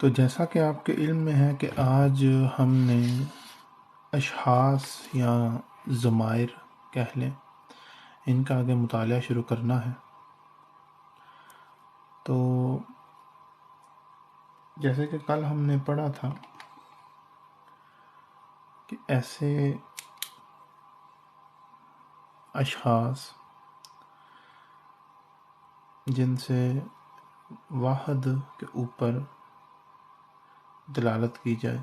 تو جیسا کہ آپ کے علم میں ہے کہ آج ہم نے اشخاص یا ضمائر کہہ لیں، ان کا آگے مطالعہ شروع کرنا ہے۔ تو جیسے کہ کل ہم نے پڑھا تھا کہ ایسے اشخاص جن سے واحد کے اوپر دلالت کی جائے،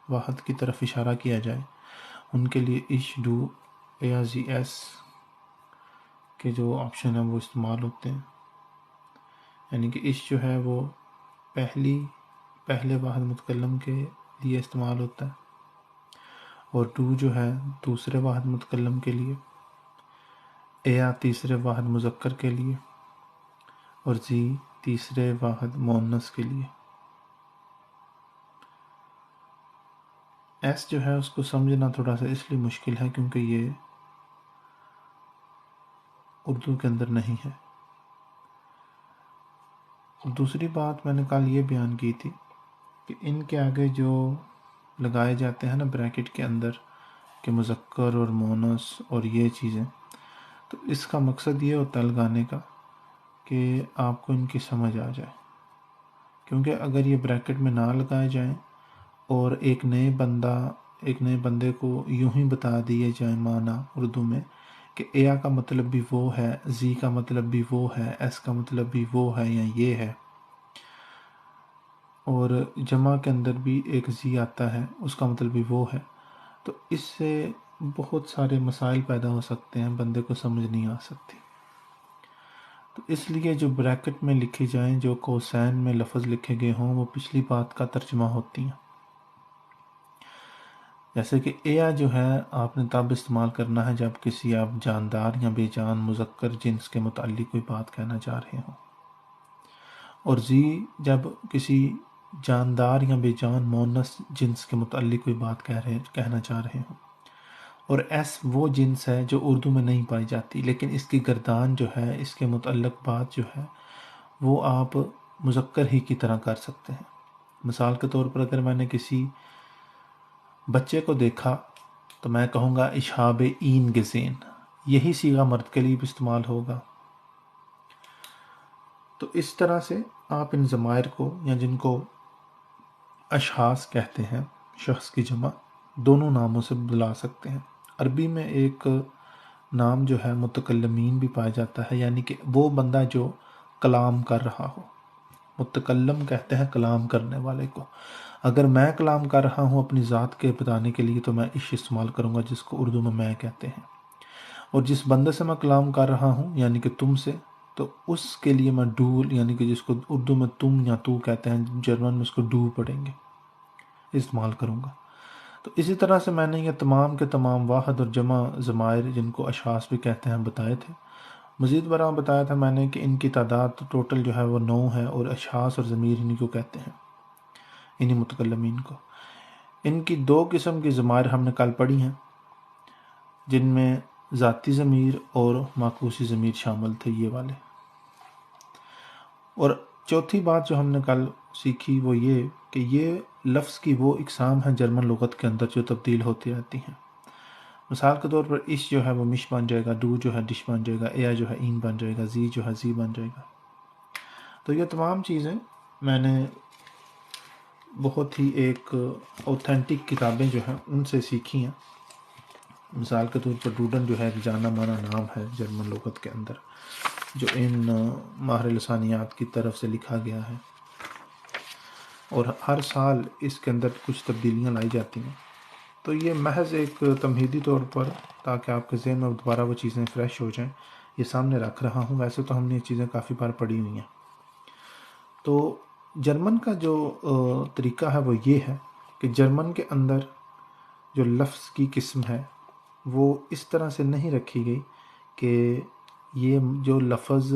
واحد کی طرف اشارہ کیا جائے، ان کے لیے ایش، ڈو، یا زی ایس کے جو آپشن ہیں وہ استعمال ہوتے ہیں۔ یعنی کہ ایش جو ہے وہ پہلے واحد متکلم کے لیے استعمال ہوتا ہے، اور ڈو جو ہے دوسرے واحد متکلم کے لیے، یا تیسرے واحد مذکر کے لیے، اور زی تیسرے واحد مؤنث کے لیے۔ ایس جو ہے اس کو سمجھنا تھوڑا سا اس لیے مشکل ہے کیونکہ یہ اردو کے اندر نہیں ہے۔ دوسری بات میں نے کل یہ بیان کی تھی کہ ان کے آگے جو لگائے جاتے ہیں نا بریکٹ کے اندر کہ مذکر اور مؤنث اور یہ چیزیں، تو اس کا مقصد یہ ہوتا ہے لگانے کا کہ آپ کو ان کی سمجھ آ جائے۔ کیونکہ اگر یہ بریکٹ میں نہ لگائے جائیں اور ایک نئے بندے کو یوں ہی بتا دیے جائیں معنی اردو میں کہ ایا کا مطلب بھی وہ ہے، زی کا مطلب بھی وہ ہے، ایس کا مطلب بھی وہ ہے یا یہ ہے، اور جمع کے اندر بھی ایک زی آتا ہے اس کا مطلب بھی وہ ہے، تو اس سے بہت سارے مسائل پیدا ہو سکتے ہیں، بندے کو سمجھ نہیں آ سکتی۔ تو اس لیے جو بریکٹ میں لکھی جائیں، جو کوسین میں لفظ لکھے گئے ہوں، وہ پچھلی بات کا ترجمہ ہوتی ہیں۔ جیسے کہ ایا جو ہے آپ نے تب استعمال کرنا ہے جب کسی آپ جاندار یا بے جان مذکر جنس کے متعلق کوئی بات کہنا چاہ رہے ہوں، اور زی جب کسی جاندار یا بے جان مؤنث جنس کے متعلق کوئی بات کہنا چاہ رہے ہوں، اور ایس وہ جنس ہے جو اردو میں نہیں پائی جاتی، لیکن اس کی گردان جو ہے، اس کے متعلق بات جو ہے وہ آپ مذکر ہی کی طرح کر سکتے ہیں۔ مثال کے طور پر اگر میں نے کسی بچے کو دیکھا تو میں کہوں گا اشہاب این گزین، یہی صیغہ مرد کے لیے بھی استعمال ہوگا۔ تو اس طرح سے آپ ان ضمائر کو یا جن کو اشخاص کہتے ہیں، شخص کی جمع، دونوں ناموں سے بلا سکتے ہیں۔ عربی میں ایک نام جو ہے متکلمین بھی پایا جاتا ہے، یعنی کہ وہ بندہ جو کلام کر رہا ہو۔ متکلم کہتے ہیں کلام کرنے والے کو۔ اگر میں کلام کر رہا ہوں اپنی ذات کے بتانے کے لیے تو میں اش استعمال کروں گا، جس کو اردو میں کہتے ہیں، اور جس بندے سے میں کلام کر رہا ہوں یعنی کہ تم سے، تو اس کے لیے میں ڈو، یعنی کہ جس کو اردو میں تم یا تو کہتے ہیں، جرمن میں اس کو ڈو پڑھیں گے، استعمال کروں گا۔ تو اسی طرح سے میں نے یہ تمام کے تمام واحد اور جمع ضمائر جن کو اشخاص بھی کہتے ہیں بتائے تھے۔ مزید برآں بتایا تھا میں نے کہ ان کی تعداد ٹوٹل جو ہے وہ 9 ہے، اور اشخاص اور ضمیر انہی کو کہتے ہیں، انہی متکلمین کو۔ ان کی 2 قسم کی ضمائر ہم نے کل پڑھی ہیں، جن میں ذاتی ضمیر اور معکوسی ضمیر شامل تھے، یہ والے۔ اور چوتھی بات جو ہم نے کل سیکھی وہ یہ کہ یہ لفظ کی وہ اقسام ہیں جرمن لغت کے اندر جو تبدیل ہوتی رہتی ہیں۔ مثال کے طور پر اش جو ہے وہ مش بن جائے گا، ڈو جو ہے ڈش بن جائے گا، ایا جو ہے این بن جائے گا، زی جو ہے زی بن جائے گا۔ تو یہ تمام چیزیں میں نے بہت ہی ایک اوتھینٹک کتابیں جو ہیں ان سے سیکھی ہیں۔ مثال کے طور پر ڈوڈن جو ہے ایک جانا مانا نام ہے جرمن لغت کے اندر، جو ان ماہر لسانیات کی طرف سے لکھا گیا ہے، اور ہر سال اس کے اندر کچھ تبدیلیاں لائی جاتی ہیں۔ تو یہ محض ایک تمہیدی طور پر تاکہ آپ کے ذہن میں دوبارہ وہ چیزیں فریش ہو جائیں، یہ سامنے رکھ رہا ہوں۔ ویسے تو ہم نے یہ چیزیں کافی بار پڑھی ہوئی ہیں۔ تو جرمن کا جو طریقہ ہے وہ یہ ہے کہ جرمن کے اندر جو لفظ کی قسم ہے وہ اس طرح سے نہیں رکھی گئی کہ یہ جو لفظ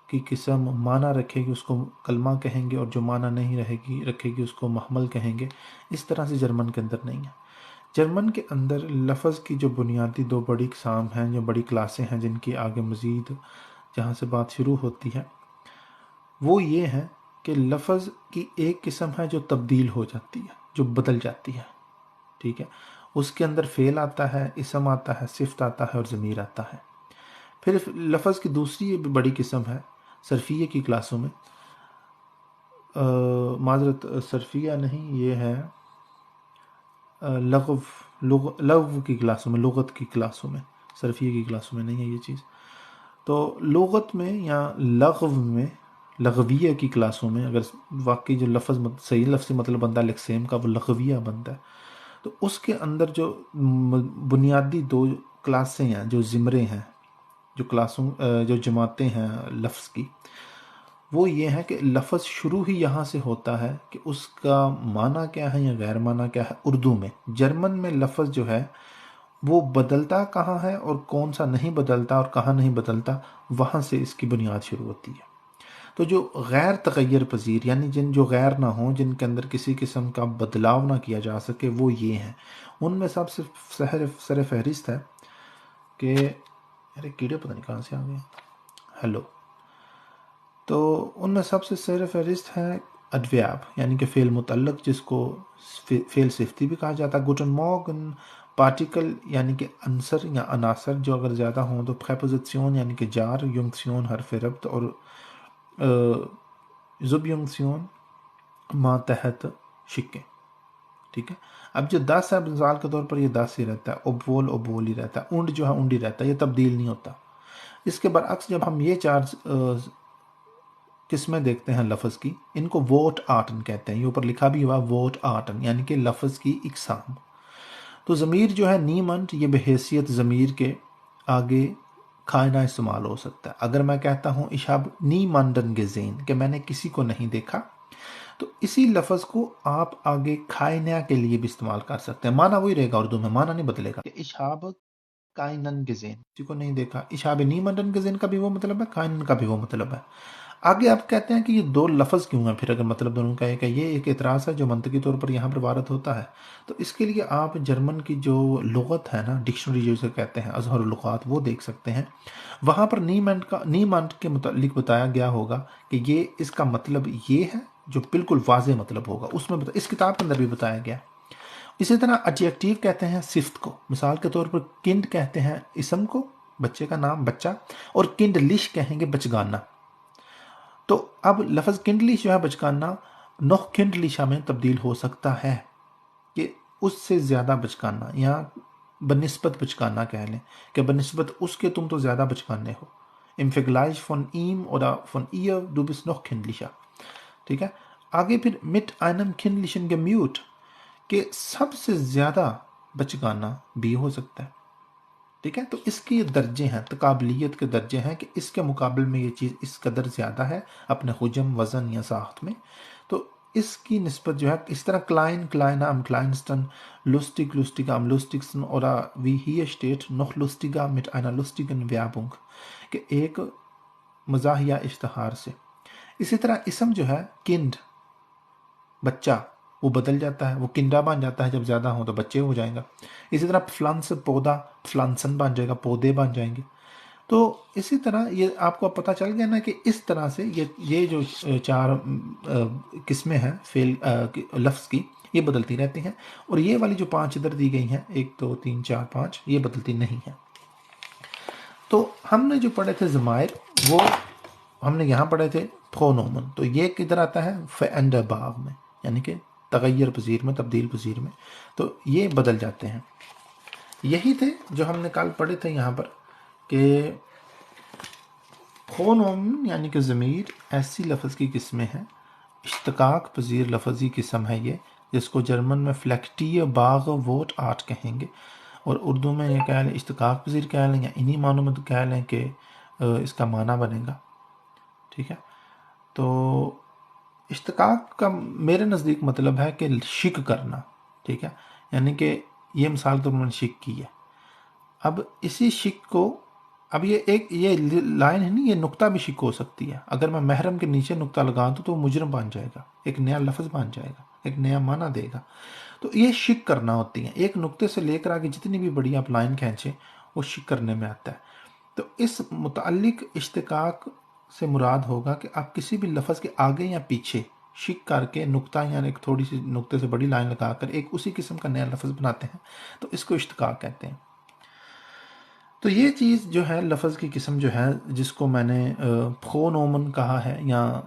کی قسم معنی رکھے گی اس کو کلمہ کہیں گے، اور جو معنی نہیں رکھے گی اس کو محمل کہیں گے۔ اس طرح سے جرمن کے اندر نہیں ہے۔ جرمن کے اندر لفظ کی جو بنیادی 2 بڑی اقسام ہیں، جو بڑی کلاسیں ہیں، جن کی آگے مزید جہاں سے بات شروع ہوتی ہے، وہ یہ ہیں کہ لفظ کی ایک قسم ہے جو تبدیل ہو جاتی ہے، جو بدل جاتی ہے، ٹھیک ہے، اس کے اندر فعل آتا ہے، اسم آتا ہے، صفت آتا ہے اور ضمیر آتا ہے۔ پھر لفظ کی دوسری بھی بڑی قسم ہے صرفیہ کی کلاسوں میں، معذرت صرفیہ نہیں، یہ ہے لغو کی کلاسوں میں، لغت کی کلاسوں میں، صرفیہ کی کلاسوں میں نہیں ہے یہ چیز۔ تو لغت میں یا لغو میں، لغویہ کی کلاسوں میں اگر واقعی جو لفظ صحیح لفظی مطلب بنتا ہے لکسیم کا وہ لغویہ بنتا ہے، تو اس کے اندر جو بنیادی دو کلاسیں ہیں، جو زمرے ہیں، جو کلاسوں جو جماعتیں ہیں لفظ کی، وہ یہ ہے کہ لفظ شروع ہی یہاں سے ہوتا ہے کہ اس کا معنی کیا ہے یا غیر معنی کیا ہے۔ اردو میں، جرمن میں لفظ جو ہے وہ بدلتا کہاں ہے اور کون سا نہیں بدلتا اور کہاں نہیں بدلتا، وہاں سے اس کی بنیاد شروع ہوتی ہے۔ تو جو غیر تغیر پذیر یعنی جو غیر نہ ہوں، جن کے اندر کسی قسم کا بدلاؤ نہ کیا جا سکے، وہ یہ ہیں۔ ان میں سب سے سر فہرست ہے کہ ارے کیڑے پتہ نہیں کہاں سے آ گئے، ہیلو، تو ان میں سب سے سر فہرست ہے ادویاب یعنی کہ فعل متعلق، جس کو فعل صفتی بھی کہا جاتا ہے۔ گوٹن مورگن پارٹیکل یعنی کہ عنصر یا عناصر جو اگر زیادہ ہوں تو پریپوزیشن یعنی کہ جار، ینکسیون حرف ربط، اور زب ینکسیون ماتحت شکیں، ٹھیک ہے۔ اب جو دس ہے مثال کے طور پر یہ 10 ہی رہتا ہے، ابول ابول ہی رہتا ہے، اونڈ جو ہے اونڈ ہی رہتا ہے، یہ تبدیل نہیں ہوتا۔ اس کے برعکس جب ہم یہ چار قسمیں دیکھتے ہیں لفظ کی، ان کو ووٹ آٹن کہتے ہیں، یہ اوپر لکھا بھی ہوا ووٹ آٹن یعنی کہ لفظ کی اقسام۔ تو ضمیر جو ہے نیمنٹ، یہ بحیثیت ضمیر کے آگے کھائنا استعمال ہو سکتا ہے۔ اگر میں کہتا ہوں اشاب نیمانڈن گزین کہ میں نے کسی کو نہیں دیکھا، تو اسی لفظ کو آپ آگے کھائنا کے لیے بھی استعمال کر سکتے ہیں، معنی وہی رہے گا، اردو میں معنی نہیں بدلے گا کہ اشاب کائنن گزین، کسی کو نہیں دیکھا۔ اشاب نیمانڈن گزین کا بھی وہ مطلب ہے، کائنن کا بھی وہ مطلب ہے۔ آگے آپ کہتے ہیں کہ یہ دو لفظ کیوں ہیں، پھر اگر مطلب دونوں کا ایک ہے، یہ ایک اعتراض ہے جو منطقی طور پر یہاں پر وارد ہوتا ہے۔ تو اس کے لیے آپ جرمن کی جو لغت ہے نا، ڈکشنری جسے کہتے ہیں، اظہر اللغات، وہ دیکھ سکتے ہیں۔ وہاں پر نیمانٹ کے متعلق بتایا گیا ہوگا کہ یہ اس کا مطلب یہ ہے، جو بالکل واضح مطلب ہوگا، اس میں اس کتاب کے اندر بھی بتایا گیا۔ اسی طرح ایڈجیکٹیو کہتے ہیں صفت کو، مثال کے طور پر کنڈ کہتے ہیں اسم کو، بچے کا نام، بچہ، اور کنڈ لش کہیں گے بچگانا۔ تو اب لفظ کنڈلیش جو ہے بچکانا، نوخ کنڈلیشا میں تبدیل ہو سکتا ہے کہ اس سے زیادہ بچکانا، یا بنسبت بچکانا کہہ لیں کہ بنسبت اس کے تم تو زیادہ بچکانے ہو۔ im Vergleich von ihm oder von ihr du bist noch kindlicher، ٹھیک ہے۔ آگے پھر mit einem kindlichen Gemüt کہ سب سے زیادہ بچکانا بھی ہو سکتا ہے، ٹھیک ہے۔ تو اس کے یہ درجے ہیں، تقابلیت کے درجے ہیں کہ اس کے مقابل میں یہ چیز اس قدر زیادہ ہے اپنے حجم، وزن یا ساخت میں، تو اس کی نسبت جو ہے اس طرح کلائن کلائنا ام کلائنسٹن، لسٹگ لسٹیگا ام لسٹگسن، اور وی ہیئر اسٹیٹ نوخ لسٹیگا مٹ einer lustigen Werbung کہ ایک مزاحیہ اشتہار سے۔ اسی طرح اسم جو ہے کنڈ، بچہ، وہ بدل جاتا ہے، وہ کنڈا بن جاتا ہے، جب زیادہ ہوں تو بچے ہو جائیں گا۔ اسی طرح فلانس پودا، فلانسن بن جائے گا، پودے بن جائیں گے۔ تو اسی طرح یہ آپ کو پتہ چل گیا نا کہ اس طرح سے یہ جو چار قسمیں ہیں فعل لفظ کی، یہ بدلتی رہتی ہیں، اور یہ والی جو 5 ادھر دی گئی ہیں، 1 2 3 4 5، یہ بدلتی نہیں ہیں۔ تو ہم نے جو پڑھے تھے ضمائر، وہ ہم نے یہاں پڑھے تھے پرونومن، تو یہ کدھر آتا ہے فینڈرباغ میں، یعنی کہ تغیر پذیر میں، تبدیل پذیر میں، تو یہ بدل جاتے ہیں۔ یہی تھے جو ہم نے کل پڑھے تھے یہاں پر کہ پرونومن یعنی کہ ضمیر ایسی لفظ کی قسمیں ہیں، اشتقاق پذیر لفظی قسم ہے یہ، جس کو جرمن میں فلیکٹیہ باغ ووٹ آرٹ کہیں گے، اور اردو میں یہ کہہ لیں اشتقاق پذیر کہہ لیں، یا انہی معنوں میں تو کہہ لیں کہ اس کا معنی بنے گا، ٹھیک ہے۔ تو اشتقاق کا میرے نزدیک مطلب ہے کہ شک کرنا، ٹھیک ہے، یعنی کہ یہ مثال تو میں نے شک کی ہے۔ اب اسی شک کو، اب یہ لائن ہے نہیں، یہ نقطہ بھی شک ہو سکتی ہے۔ اگر میں محرم کے نیچے نقطہ لگاؤں تو وہ مجرم بن جائے گا، ایک نیا لفظ بن جائے گا، ایک نیا معنی دے گا۔ تو یہ شک کرنا ہوتی ہیں، ایک نقطے سے لے کر آگے جتنی بھی بڑی آپ لائن کھینچیں وہ شک کرنے میں آتا ہے۔ تو اس متعلق اشتقاق سے مراد ہوگا کہ آپ کسی بھی لفظ کے آگے یا پیچھے شک کر کے نقطہ یا ایک تھوڑی سی نقطے سے بڑی لائن لگا کر ایک اسی قسم کا نیا لفظ بناتے ہیں تو اس کو اشتقاق کہتے ہیں. تو یہ چیز جو ہے لفظ کی قسم جو ہے جس کو میں نے فونومن کہا ہے یا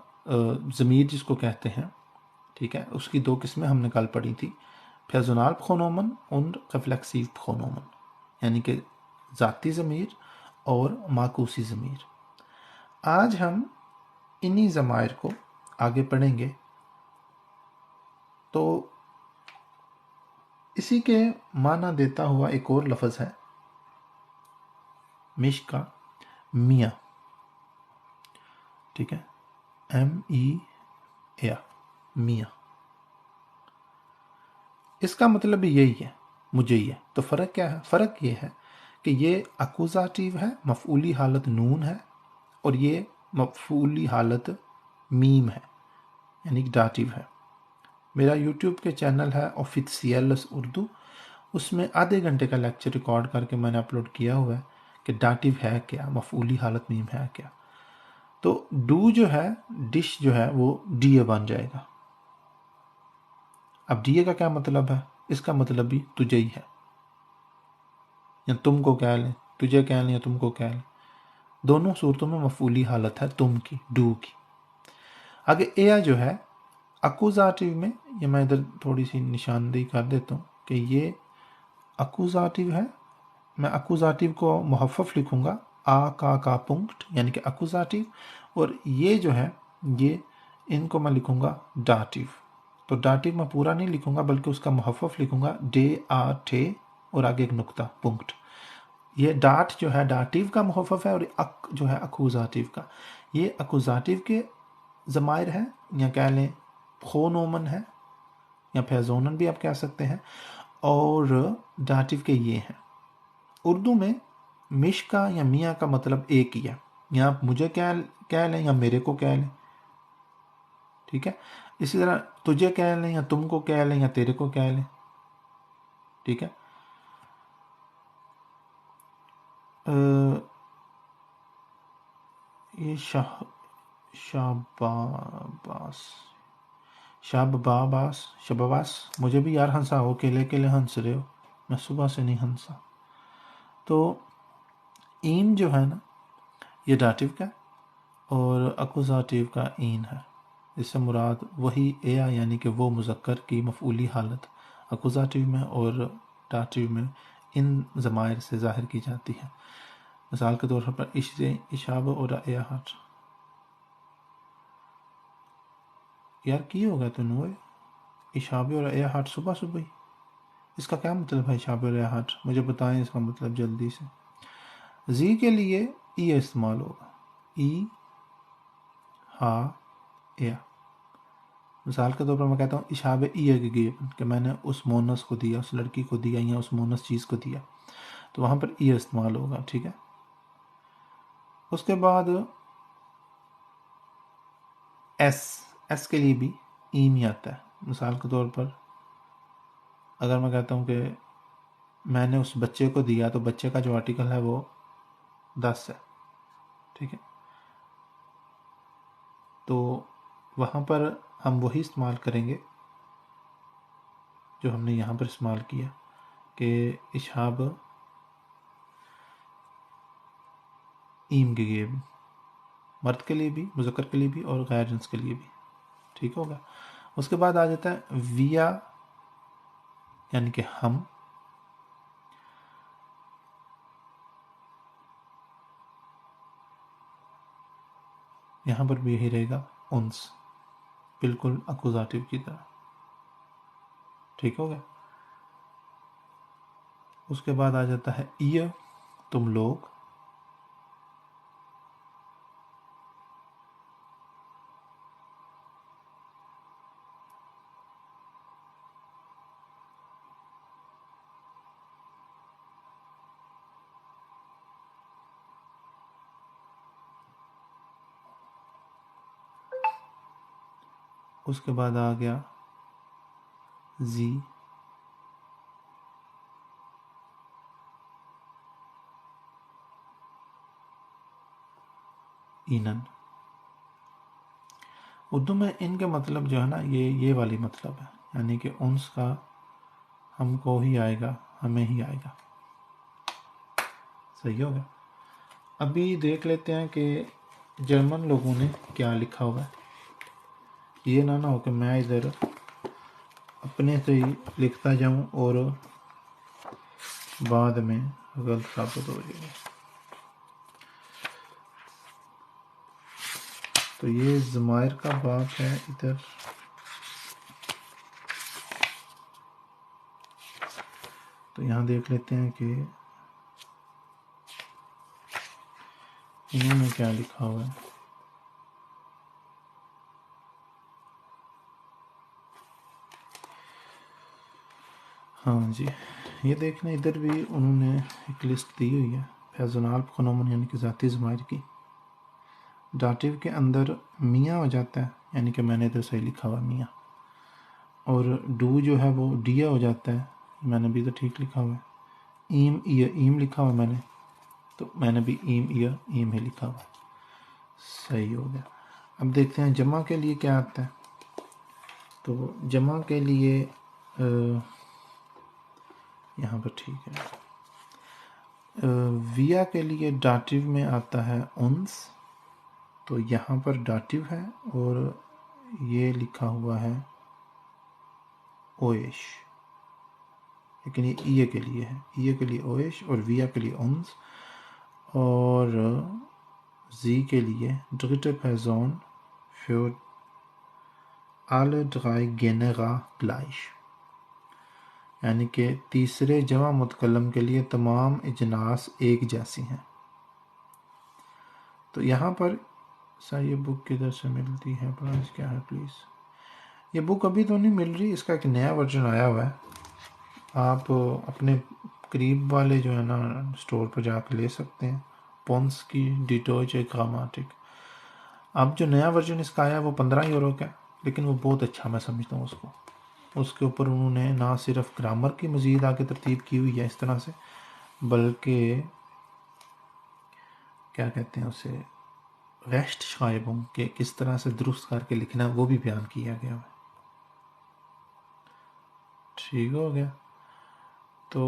ضمیر جس کو کہتے ہیں، ٹھیک ہے، اس کی 2 قسمیں ہم نے کل پڑھی تھی، فیزونال فونومن اور ریفلیکسیو فونومن، یعنی کہ ذاتی ضمیر اور معکوسی ضمیر. آج ہم انہی ضمائر کو آگے پڑھیں گے. تو اسی کے معنی دیتا ہوا ایک اور لفظ ہے مش کا میاں، ٹھیک ہے، MEA، میاں. اس کا مطلب بھی یہی ہے مجھے یہ. تو فرق کیا ہے؟ فرق یہ ہے کہ یہ اکوزاتیو ہے، مفعولی حالت نون ہے، اور یہ مفعولی حالت میم ہے، یعنی کہ داتیو ہے. میرا یوٹیوب کے چینل ہے آفیسیلس اردو، اس میں آدھے گھنٹے کا لیکچر ریکارڈ کر کے میں نے اپلوڈ کیا ہوا ہے کہ داتیو ہے کیا، مفعولی حالت میم ہے کیا. تو ڈو جو ہے، ڈش جو ہے وہ ڈی اے بن جائے گا. اب ڈی اے کا کیا مطلب ہے؟ اس کا مطلب بھی تجھے ہی ہے، یا تم کو کہہ لیں، تجھے کہہ لیں یا تم کو کہہ لیں. دونوں صورتوں میں مفعولی حالت ہے تم کی، ڈو کی. آگے اے جو ہے اکوزاتیو میں، یہ میں ادھر تھوڑی سی نشاندہی کر دیتا ہوں کہ یہ اکوزاتیو ہے. میں اکوزاتیو کو محفف لکھوں گا، کا پنکٹ، یعنی کہ اکوزاتیو. اور یہ جو ہے یہ ان کو میں لکھوں گا ڈاتیو. تو ڈاتیو میں پورا نہیں لکھوں گا بلکہ اس کا محفف لکھوں گا ڈے آ ٹھے اور آگے ایک نقطہ پنکٹ. یہ ڈاٹ جو ہے ڈاتیو کا محفف ہے، اور اک جو ہے اکوزاتیو کا. یہ اکوزاتیو کے ضمائر ہیں، یا کہہ لیں فونومن ہے، یا فیزونن بھی آپ کہہ سکتے ہیں، اور داتیو کے یہ ہیں. اردو میں مش کا یا میاں کا مطلب ایک ہی ہے، یا آپ مجھے کہہ لیں یا میرے کو کہہ لیں، ٹھیک ہے. اسی طرح تجھے کہہ لیں یا تم کو کہہ لیں یا تیرے کو کہہ لیں، ٹھیک ہے. یہ شاباس مجھے بھی یار ہنسا ہو، کیلے ہنس رہے ہو، میں صبح سے نہیں ہنسا. تو این جو ہے نا یہ داتیو کا اور اکوزاتیو کا این ہے. اس سے مراد وہی ایا، یعنی کہ وہ مذکر کی مفعولی حالت اکوزاتیو میں اور داتیو میں ان ضمائر سے ظاہر کی جاتی ہے. مثال کے طور پر اشاب اور ایاحت. یار کی ہوگا تو نوے اشاب اور ایاحت صبح صبح ہی، اس کا کیا مطلب ہے اشاب اور ایاحت؟ مجھے بتائیں اس کا مطلب جلدی سے. زی کے لیے ای استعمال ہوگا، ای ہا ایا. مثال کے طور پر میں کہتا ہوں اشاب ای کے گیبن، کہ میں نے اس مونس کو دیا، اس لڑکی کو دیا، یا اس مونس چیز کو دیا، تو وہاں پر ای استعمال ہوگا، ٹھیک ہے. اس کے بعد ایس کے لیے بھی ای میں آتا ہے. مثال کے طور پر اگر میں کہتا ہوں کہ میں نے اس بچے کو دیا، تو بچے کا جو آرٹیکل ہے وہ 10 ہے، ٹھیک ہے. تو وہاں پر ہم وہی استعمال کریں گے جو ہم نے یہاں پر استعمال کیا، کہ اشہاب ایم کے لیے بھی، مرد کے لیے بھی، مذکر کے لیے بھی، اور غیر جنس کے لیے بھی، ٹھیک ہوگا. اس کے بعد آ جاتا ہے ویا، یعنی کہ ہم. یہاں پر بھی یہی رہے گا انس، بالکل اکوزاتیو کی طرح، ٹھیک ہوگا. اس کے بعد آ جاتا ہے ای، تم لوگ. اس کے بعد آ گیا زی، اینن. اردو میں ان کے مطلب جو ہے نا یہ والی مطلب ہے، یعنی کہ انس کا ہم کو ہی آئے گا، ہمیں ہی آئے گا. صحیح ہوگا. ابھی دیکھ لیتے ہیں کہ جرمن لوگوں نے کیا لکھا ہوا ہے. یہ نہ ہو کہ میں ادھر اپنے سے ہی لکھتا جاؤں اور بعد میں غلط ثابت ہو جائے گا. تو یہ ضمائر کا باب ہے ادھر. تو یہاں دیکھ لیتے ہیں کہ انہوں نے کیا لکھا ہوا ہے. ہاں جی، یہ دیکھنا ادھر بھی انہوں نے ایک لسٹ دی ہوئی ہے. فیضنال خنومن یعنی کہ ذاتی ضمائر کی. ڈاٹیو کے اندر میاں ہو جاتا ہے، یعنی کہ میں نے ادھر صحیح لکھا ہوا میاں. اور ڈو جو ہے وہ ڈیا ہو جاتا ہے، میں نے بھی ادھر ٹھیک لکھا ہوا ہے. ایم ایم لکھا ہوا میں نے، تو میں نے بھی ایم ہی لکھا ہوا ہے. صحیح ہو گیا. اب دیکھتے ہیں جمع کے لیے کیا آتا ہے. تو جمع کے لیے یہاں پر ٹھیک ہے. ویا کے لیے ڈاٹیو میں آتا ہے انس، تو یہاں پر ڈاٹیو ہے اور یہ لکھا ہوا ہے اویش، لیکن یہ ایے کے لیے ہے. ایے کے لیے اویش اور ویا کے لیے انس، اور زی کے لیے ڈریٹر پیزون für alle drei Genera gleich، یعنی کہ تیسرے جمع متکلم کے لیے تمام اجناس ایک جیسی ہیں. تو یہاں پر سر یہ بک کدھر سے ملتی ہے، پرائز کیا ہے پلیز. یہ بک ابھی تو نہیں مل رہی، اس کا ایک نیا ورژن آیا ہوا ہے. آپ اپنے قریب والے جو ہے نا اسٹور پر جا کے لے سکتے ہیں. پونس کی ڈیٹوچ گراماٹک. اب جو نیا ورژن اس کا آیا ہے وہ 15 یورو کا ہے، لیکن وہ بہت اچھا میں سمجھتا ہوں اس کو. اس کے اوپر انہوں نے نہ صرف گرامر کی مزید آگے ترتیب کی ہوئی ہے اس طرح سے، بلکہ کیا کہتے ہیں اسے، ریشٹ شائبوں کہ کس طرح سے درست کر کے لکھنا وہ بھی بیان کیا گیا ہے. ٹھیک ہو گیا. تو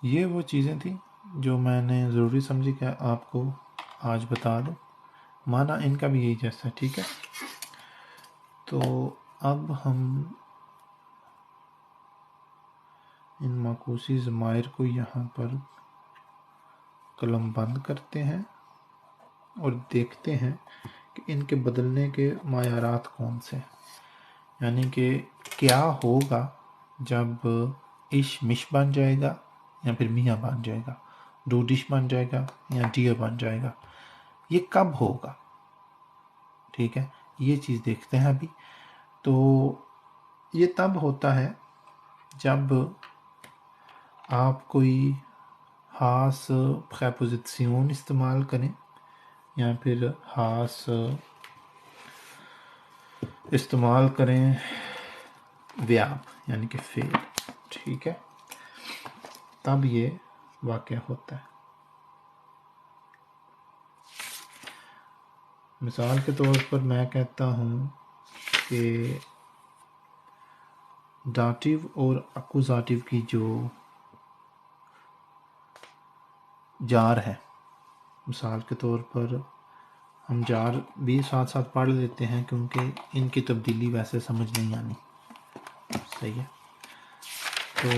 یہ وہ چیزیں تھیں جو میں نے ضروری سمجھی کہ آپ کو آج بتا دوں. معنی ان کا بھی یہی جیسا ہے. ٹھیک ہے. تو اب ہم ان معکوسی ضمائر کو یہاں پر قلم بند کرتے ہیں اور دیکھتے ہیں کہ ان کے بدلنے کے معیارات کون سے ہیں. یعنی کہ کیا ہوگا جب عش مش بن جائے گا یا پھر میاں بن جائے گا، ڈو ڈش بن جائے گا یا ڈیئر بن جائے گا، یہ کب ہوگا. ٹھیک ہے، یہ چیز دیکھتے ہیں ابھی. تو یہ تب ہوتا ہے جب آپ کوئی خاص پریپوزیشن استعمال کریں یا پھر خاص استعمال کریں ویاب یعنی کہ فعل. ٹھیک ہے، تب یہ واقع ہوتا ہے. مثال کے طور پر میں کہتا ہوں کہ ڈاٹیو اور اکوزاتیو کی جو جار ہے، مثال کے طور پر ہم جار بھی ساتھ ساتھ پڑھ لیتے ہیں کیونکہ ان کی تبدیلی ویسے سمجھ نہیں آنی. صحیح ہے. تو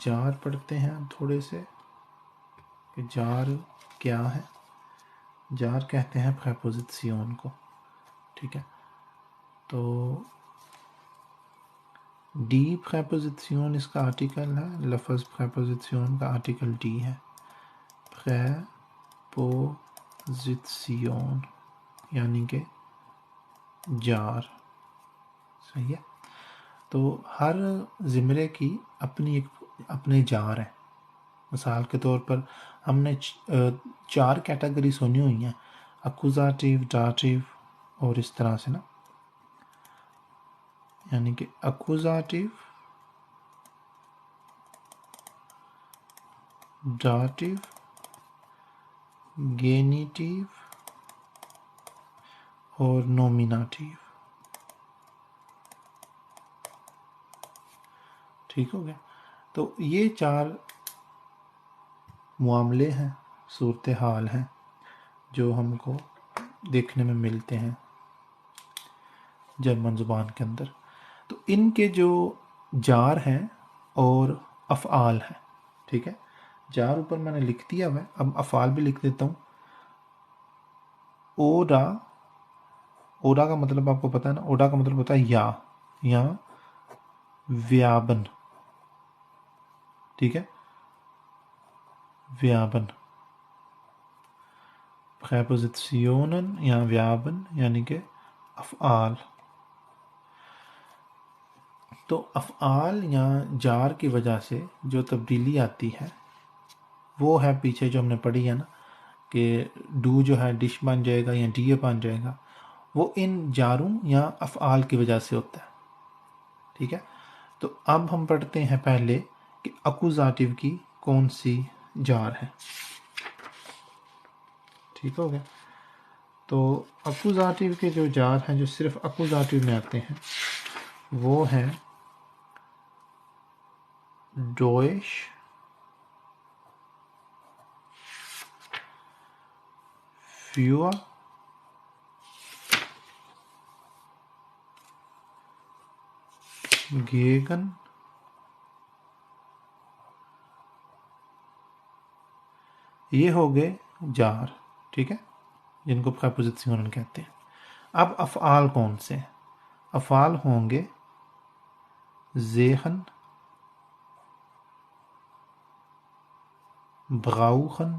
جار پڑھتے ہیں تھوڑے سے کہ جار کیا ہے. جار کہتے ہیں پریپوزیشن کو. ٹھیک ہے. تو ڈی پریپوزیشن اس کا آرٹیکل ہے. لفظ پریپوزیشن کا آرٹیکل ڈی ہے. پریپوزیشن یعنی کہ جار. صحیح ہے. تو ہر زمرے کی اپنے جار ہیں. مثال کے طور پر ہم نے 4 کیٹیگری سنی ہوئی ہیں، اکوزاتیو، ڈاٹیو اور اس طرح سے نا. یعنی کہ اکوزاتیو، داتیو، گینیٹیو اور نومیناتیو. ٹھیک ہو گیا. تو یہ 4 معاملے ہیں، صورتحال ہیں جو ہم کو دیکھنے میں ملتے ہیں جرمن زبان کے اندر. تو ان کے جو جار ہیں اور افعال ہیں. ٹھیک ہے، جار اوپر میں نے لکھ دیا ہوا ہے، اب افعال بھی لکھ دیتا ہوں. اوڈا، اوڈا کا مطلب آپ کو پتا ہے نا، اوڈا کا مطلب ہوتا ہے یا ویابن. ٹھیک ہے، ویابن، پریپوزیشنن یا ویابن یعنی کہ افعال. تو افعال یا جار کی وجہ سے جو تبدیلی آتی ہے وہ ہے پیچھے جو ہم نے پڑھی ہے نا، کہ ڈو جو ہے ڈش بن جائے گا یا ڈی بن جائے گا، وہ ان جاروں یا افعال کی وجہ سے ہوتا ہے. ٹھیک ہے، تو اب ہم پڑھتے ہیں پہلے کہ اکوزاتیو کی کون سی جار ہے. ٹھیک ہو گیا. تو اکوزاتیو کے جو جار ہیں جو صرف اکوزاتیو میں آتے ہیں وہ ہیں ڈوئش، فیوا، گیگن، یہ ہو گئے جار. ٹھیک ہے، جن کو پریپوزیشن کہتے ہیں. اب افعال کون سے ہیں؟ افعال ہوں گے زیہن، بغاؤخن،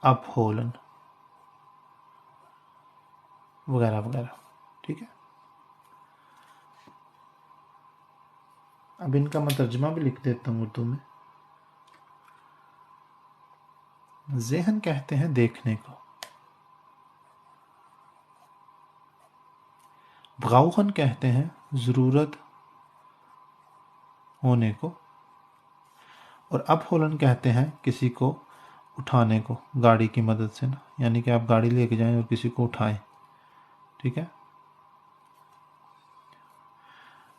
اپہولن وغیرہ وغیرہ. ٹھیک ہے، اب ان کا میں ترجمہ بھی لکھ دیتا ہوں اردو میں. ذہن کہتے ہیں دیکھنے کو، بغاؤخن کہتے ہیں ضرورت ہونے کو، اور اپہولن کہتے ہیں کسی کو اٹھانے کو گاڑی کی مدد سے نا، یعنی کہ آپ گاڑی لے کے جائیں اور کسی کو اٹھائیں. ٹھیک ہے،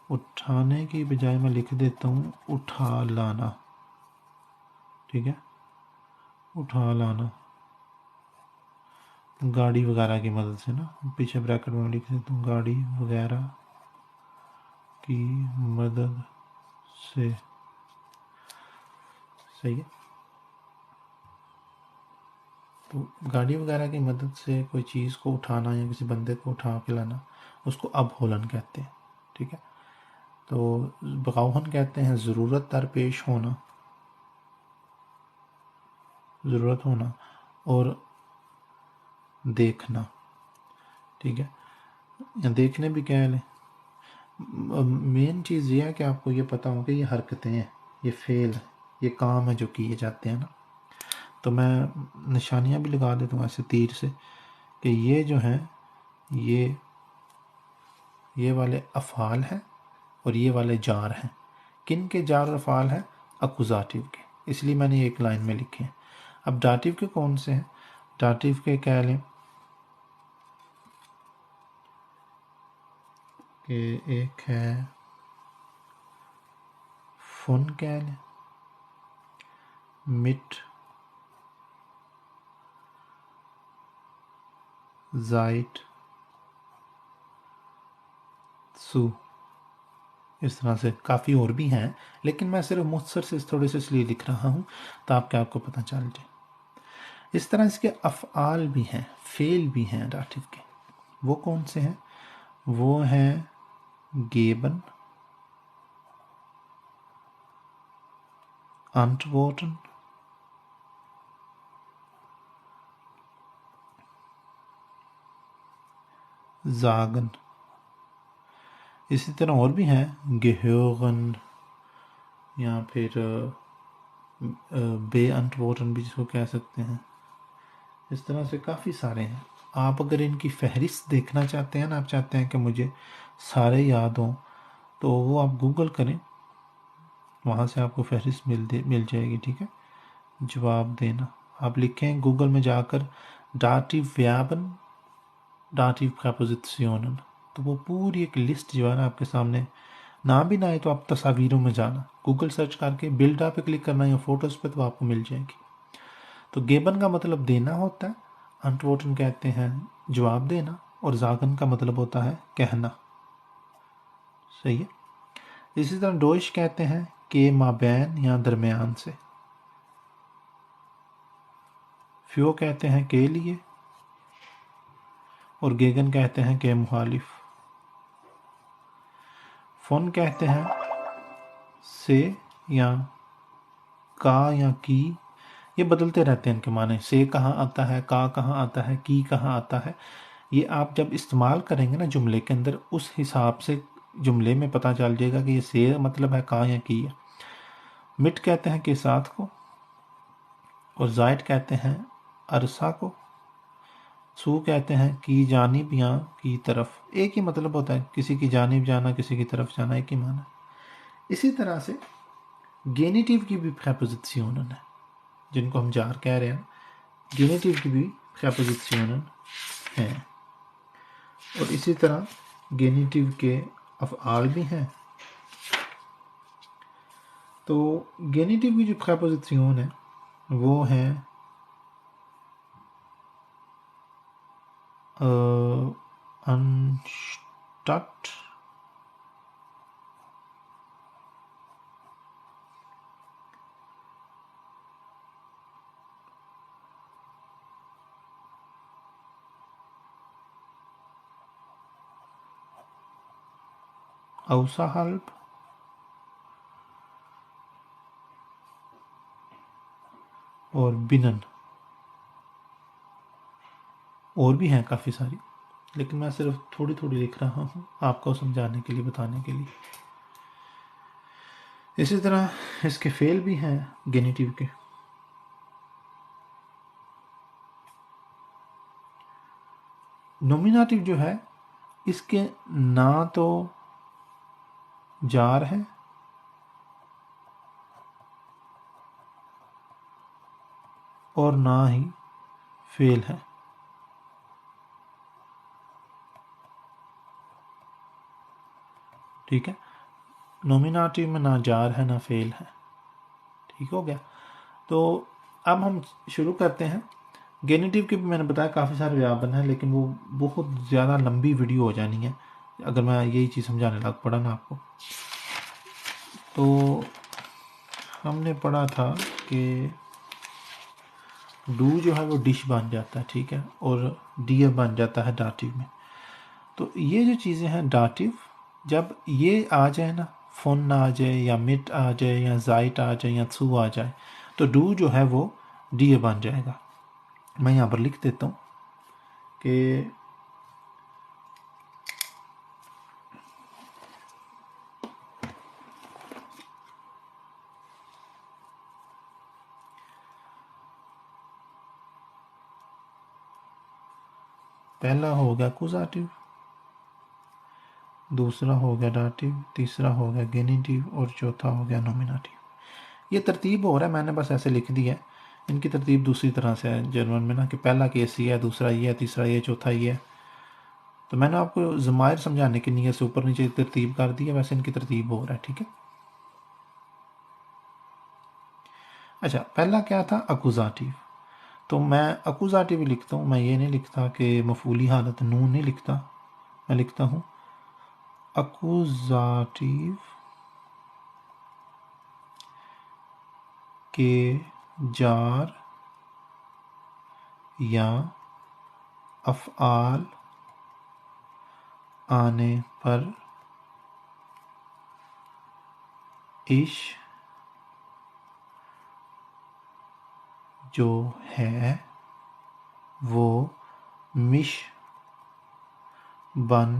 اٹھانے کی بجائے میں لکھ دیتا ہوں اٹھا لانا. ٹھیک ہے، اٹھا لانا گاڑی وغیرہ کی مدد سے نا، پیچھے بریکٹ میں لکھ دیتا ہوں گاڑی وغیرہ کی مدد سے. صحیح ہے، تو گاڑی وغیرہ کی مدد سے کوئی چیز کو اٹھانا یا کسی بندے کو اٹھا کے لانا اس کو اپہولن کہتے ہیں. ٹھیک ہے، تو بغاؤہن کہتے ہیں ضرورت درپیش ہونا، ضرورت ہونا اور دیکھنا. ٹھیک ہے، یا دیکھنے بھی کہہ لیں. مین چیز یہ ہے کہ آپ کو یہ پتہ ہو کہ یہ حرکتیں ہیں، یہ فعل، یہ کام ہے جو کیے جاتے ہیں نا. تو میں نشانیاں بھی لگا دیتا ہوں ایسے تیر سے کہ یہ جو ہیں یہ والے افعال ہیں اور یہ والے جار ہیں. کن کے جار اور افعال ہیں؟ اکوزاتیو کے، اس لیے میں نے ایک لائن میں لکھے ہیں. اب داتیو کے کون سے ہیں؟ داتیو کے کہہ لیں کہ ایک ہے فن کہہ لیں، مٹ، زائٹ، سو. اس طرح سے کافی اور بھی ہیں، لیکن میں صرف مختصر سے تھوڑے سے اس لیے لکھ رہا ہوں تاکہ آپ کو پتہ چل جائے. اس طرح اس کے افعال بھی ہیں، فعل بھی ہیں داتیو کے. وہ کون سے ہیں؟ وہ ہیں گیبن، انٹوورٹن، زاگن. اسی طرح اور بھی ہیں گہوغن یا پھر بے انٹوورٹن بھی جس کو کہہ سکتے ہیں. اس طرح سے کافی سارے ہیں. آپ اگر ان کی فہرست دیکھنا چاہتے ہیں نا، آپ چاہتے ہیں کہ مجھے سارے یاد ہوں، تو وہ آپ گوگل کریں، وہاں سے آپ کو فہرست مل جائے گی. ٹھیک ہے، جواب دینا آپ لکھیں گوگل میں جا کر ڈاٹیو ویابن ڈاٹیو پریپوزیشنن، تو وہ پوری ایک لسٹ جو ہے نا آپ کے سامنے. نام بھی نہ آئے تو آپ تصاویروں میں جانا، گوگل سرچ کر کے بلڈا پہ کلک کرنا یا فوٹوز پہ، تو آپ کو مل جائے گی. تو گیبن کا مطلب دینا ہوتا ہے، انٹوٹن کہتے ہیں جواب دینا، اور زاگن کا مطلب ہوتا ہے کہنا. صحیح ہے. اسی طرح ڈوئش کہتے ہیں کہ مابین یا درمیان سے. فیو کہتے ہیں کے لیے، اور گیگن کہتے ہیں کہ مخالف. فن کہتے ہیں سے یا کا یا کی، یہ بدلتے رہتے ہیں ان کے معنی. سے کہاں آتا ہے، کا کہاں آتا ہے، کی کہاں آتا ہے. یہ آپ جب استعمال کریں گے نا جملے کے اندر، اس حساب سے جملے میں پتہ چل جائے گا کہ یہ سے مطلب ہے کا یا کی ہے. مٹ کہتے ہیں کہ ساتھ کو، اور زائد کہتے ہیں عرصہ کو. سو کہتے ہیں کی جانب یا کی طرف. ایک ہی مطلب ہوتا ہے، کسی کی جانب جانا، کسی کی طرف جانا، ایک ہی معنی. اسی طرح سے گینیٹیو کی بھی پریپوزیشنن ہے، جن کو ہم جار کہہ رہے ہیں، گینیٹیو کی بھی پریپوزیشنن ہیں. اور اسی طرح گینیٹیو کے افعال بھی ہیں. تو گینیٹیو کی جو پریپوزیشن ہے وہ ہیں انشٹٹ، außerhalb، اور بنن. اور بھی ہیں کافی ساری، لیکن میں صرف تھوڑی تھوڑی لکھ رہا ہوں آپ کو سمجھانے کے لیے، بتانے کے لیے. اسی طرح اس کے فعل بھی ہیں گینیٹیو کے. نومیناتیو جو ہے، اس کے نہ تو جار ہے اور نہ ہی فعل ہے. ٹھیک ہے، نومیناتیو میں نہ جار ہے نہ فعل ہے. ٹھیک ہو گیا. تو اب ہم شروع کرتے ہیں. گینیٹیو کے بھی میں نے بتایا کافی سارے ویابن ہیں، لیکن وہ بہت زیادہ لمبی ویڈیو ہو جانی ہے اگر میں یہی چیز سمجھانے لگ پڑا نا آپ کو. تو ہم نے پڑھا تھا کہ ڈو جو ہے وہ ڈش بن جاتا ہے، ٹھیک ہے، اور ڈیئر بن جاتا ہے ڈاٹیو میں. تو یہ جو چیزیں ہیں ڈاٹیو، جب یہ آ جائے نا، فن آ جائے یا مٹ آ جائے یا زائٹ آ جائے یا تھو آ جائے، تو ڈو جو ہے وہ ڈیئر بن جائے گا. میں یہاں پر لکھ دیتا ہوں کہ پہلا ہو گیا کوزاتیو، دوسرا ہو گیا ڈاٹیو، تیسرا ہو گیا گینیٹیو، اور چوتھا ہو گیا نومیناتیو. یہ ترتیب ہو رہا ہے، میں نے بس ایسے لکھ دی ہے. ان کی ترتیب دوسری طرح سے ہے جرمن میں نا، کہ پہلا کیس یہ ہے، دوسرا یہ ہے، تیسرا یہ، چوتھا یہ ہے. تو میں نے آپ کو ضمائر سمجھانے کی نیت سے اوپر نیچے ترتیب کر دی ہے، ویسے ان کی ترتیب ہو رہا ہے. ٹھیک ہے. اچھا، پہلا کیا تھا؟ اکوزاتیو. تو میں اکوزاتیو لکھتا ہوں، میں یہ نہیں لکھتا کہ مفعولی حالت نون نہیں لکھتا، میں لکھتا ہوں اکوزاتیو کے جار یا افعال آنے پر اش جو ہے وہ مش بن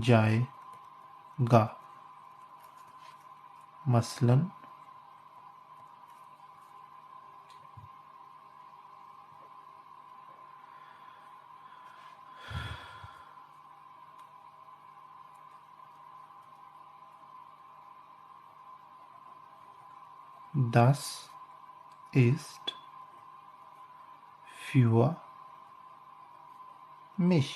جائے گا. مثلاً Das ist für mich.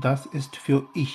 das ist für ich,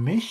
mich,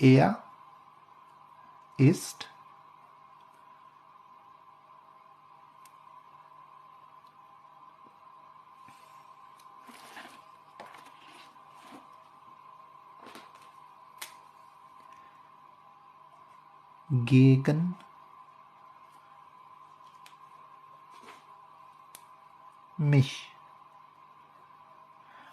er ist gegen mich।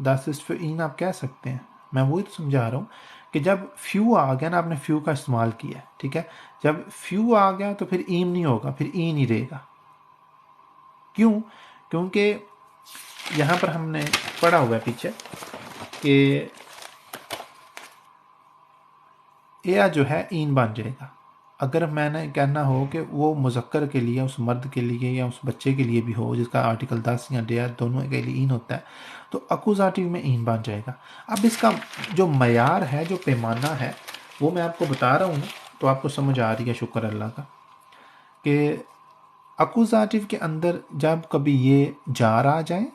das ist für ihn آپ کہہ سکتے ہیں. میں وہی تو سمجھا رہا ہوں کہ جب فیو آ گیا نا، آپ نے فیو کا استعمال کیا ہے، ٹھیک ہے، جب فیو آ گیا تو پھر ایم نہیں ہوگا، پھر ای نہیں رہے گا. کیوں؟ کیونکہ یہاں پر ہم نے پڑھا ہوا ہے پیچھے کہ ایا جو ہے این بن جائے گا. اگر میں نے کہنا ہو کہ وہ مذکر کے لیے، اس مرد کے لیے یا اس بچے کے لیے بھی ہو جس کا آرٹیکل 10 یا ڈیئر دونوں کے لیے این ہوتا ہے، تو اکوزاتیو میں این بن جائے گا. اب اس کا جو معیار ہے، جو پیمانہ ہے، وہ میں آپ کو بتا رہا ہوں، تو آپ کو سمجھ آ رہی ہے، شکر اللہ کا، کہ اکوزاتیو کے اندر جب کبھی یہ جار آ جائیں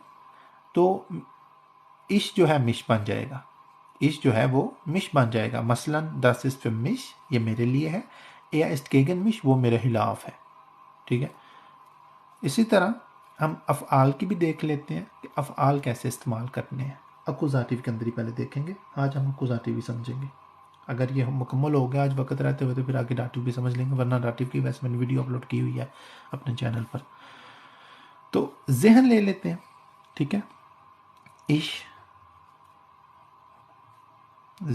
تو اش جو ہے مش بن جائے گا. اش جو ہے وہ مش بن جائے گا. مثلا das ist für mich، یہ میرے لیے ہے. er ist gegen mich، وہ میرے خلاف ہے. ٹھیک ہے. اسی طرح ہم افعال کی بھی دیکھ لیتے ہیں کہ افعال کیسے استعمال کرنے ہیں. اکوزاتیو کے اندر ہی پہلے دیکھیں گے، آج ہم اکوزاتیو بھی سمجھیں گے. اگر یہ مکمل ہو گیا آج وقت رہتے ہوئے تو پھر آگے ڈاٹیو بھی سمجھ لیں گے، ورنہ ڈاٹیو کی ویسے میں نے ویڈیو اپلوڈ کی ہوئی ہے اپنے چینل پر. تو ذہن لے لیتے ہیں. ٹھیک ہے. ich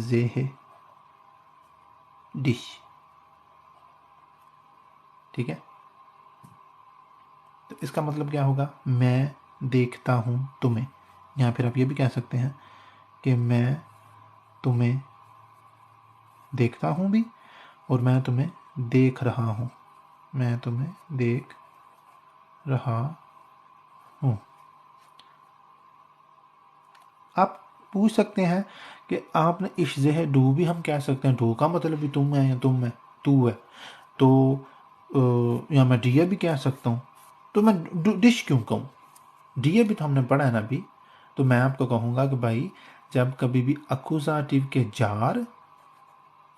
sehe dich. ٹھیک ہے. تو اس کا مطلب کیا ہوگا؟ میں دیکھتا ہوں تمہیں. یہاں پھر آپ یہ بھی کہہ سکتے ہیں کہ میں تمہیں دیکھتا ہوں بھی، اور میں تمہیں دیکھ رہا ہوں. میں تمہیں دیکھ رہا ہوں. آپ پوچھ سکتے ہیں کہ آپ نے اشزہ ڈو بھی ہم کہہ سکتے ہیں، ڈو کا مطلب بھی تم ہے یا تم ہے، تو ہے. تو یا میں ڈیئر بھی کہہ سکتا ہوں. تو میں ڈش کیوں کہوں؟ ڈیئر بھی تو ہم نے پڑھا ہے نا ابھی. تو میں آپ کو کہوں گا کہ بھائی جب کبھی بھی اکوزاتیو کے جار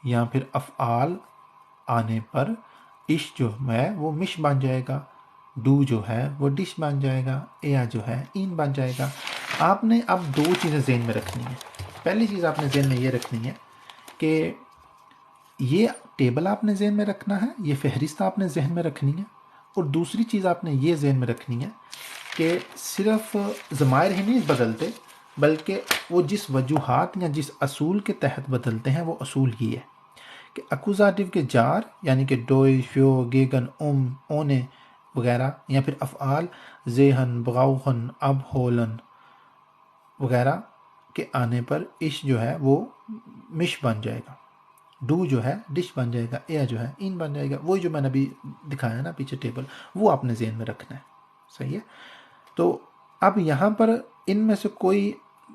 یا پھر افعال آنے پر اش جو ہے وہ مش بن جائے گا، ڈو جو ہے وہ ڈش بن جائے گا، ایا جو ہے این بن جائے گا. آپ نے اب دو چیزیں ذہن میں رکھنی ہیں. پہلی چیز آپ نے ذہن میں یہ رکھنی ہے کہ یہ ٹیبل آپ نے ذہن میں رکھنا ہے، یہ فہرست آپ نے ذہن میں رکھنی ہے. اور دوسری چیز آپ نے یہ ذہن میں رکھنی ہے کہ صرف ضمائر ہی نہیں بدلتے، بلکہ وہ جس وجوہات یا جس اصول کے تحت بدلتے ہیں وہ اصول یہ ہے کہ اکوزاتیو کے جار یعنی کہ ڈوئی، فیو، گیگن، اونے وغیرہ، یا پھر افعال ذہن، بغاؤہن، اب ہولن وغیرہ کے آنے پر اش جو ہے وہ مش بن جائے گا، ڈو جو ہے ڈش بن جائے گا، ایا جو ہے این بن جائے گا. وہی جو میں نے ابھی دکھایا نا پیچھے ٹیبل، وہ آپ نے ذہن میں رکھنا ہے. صحیح ہے. تو اب یہاں پر ان میں سے کوئی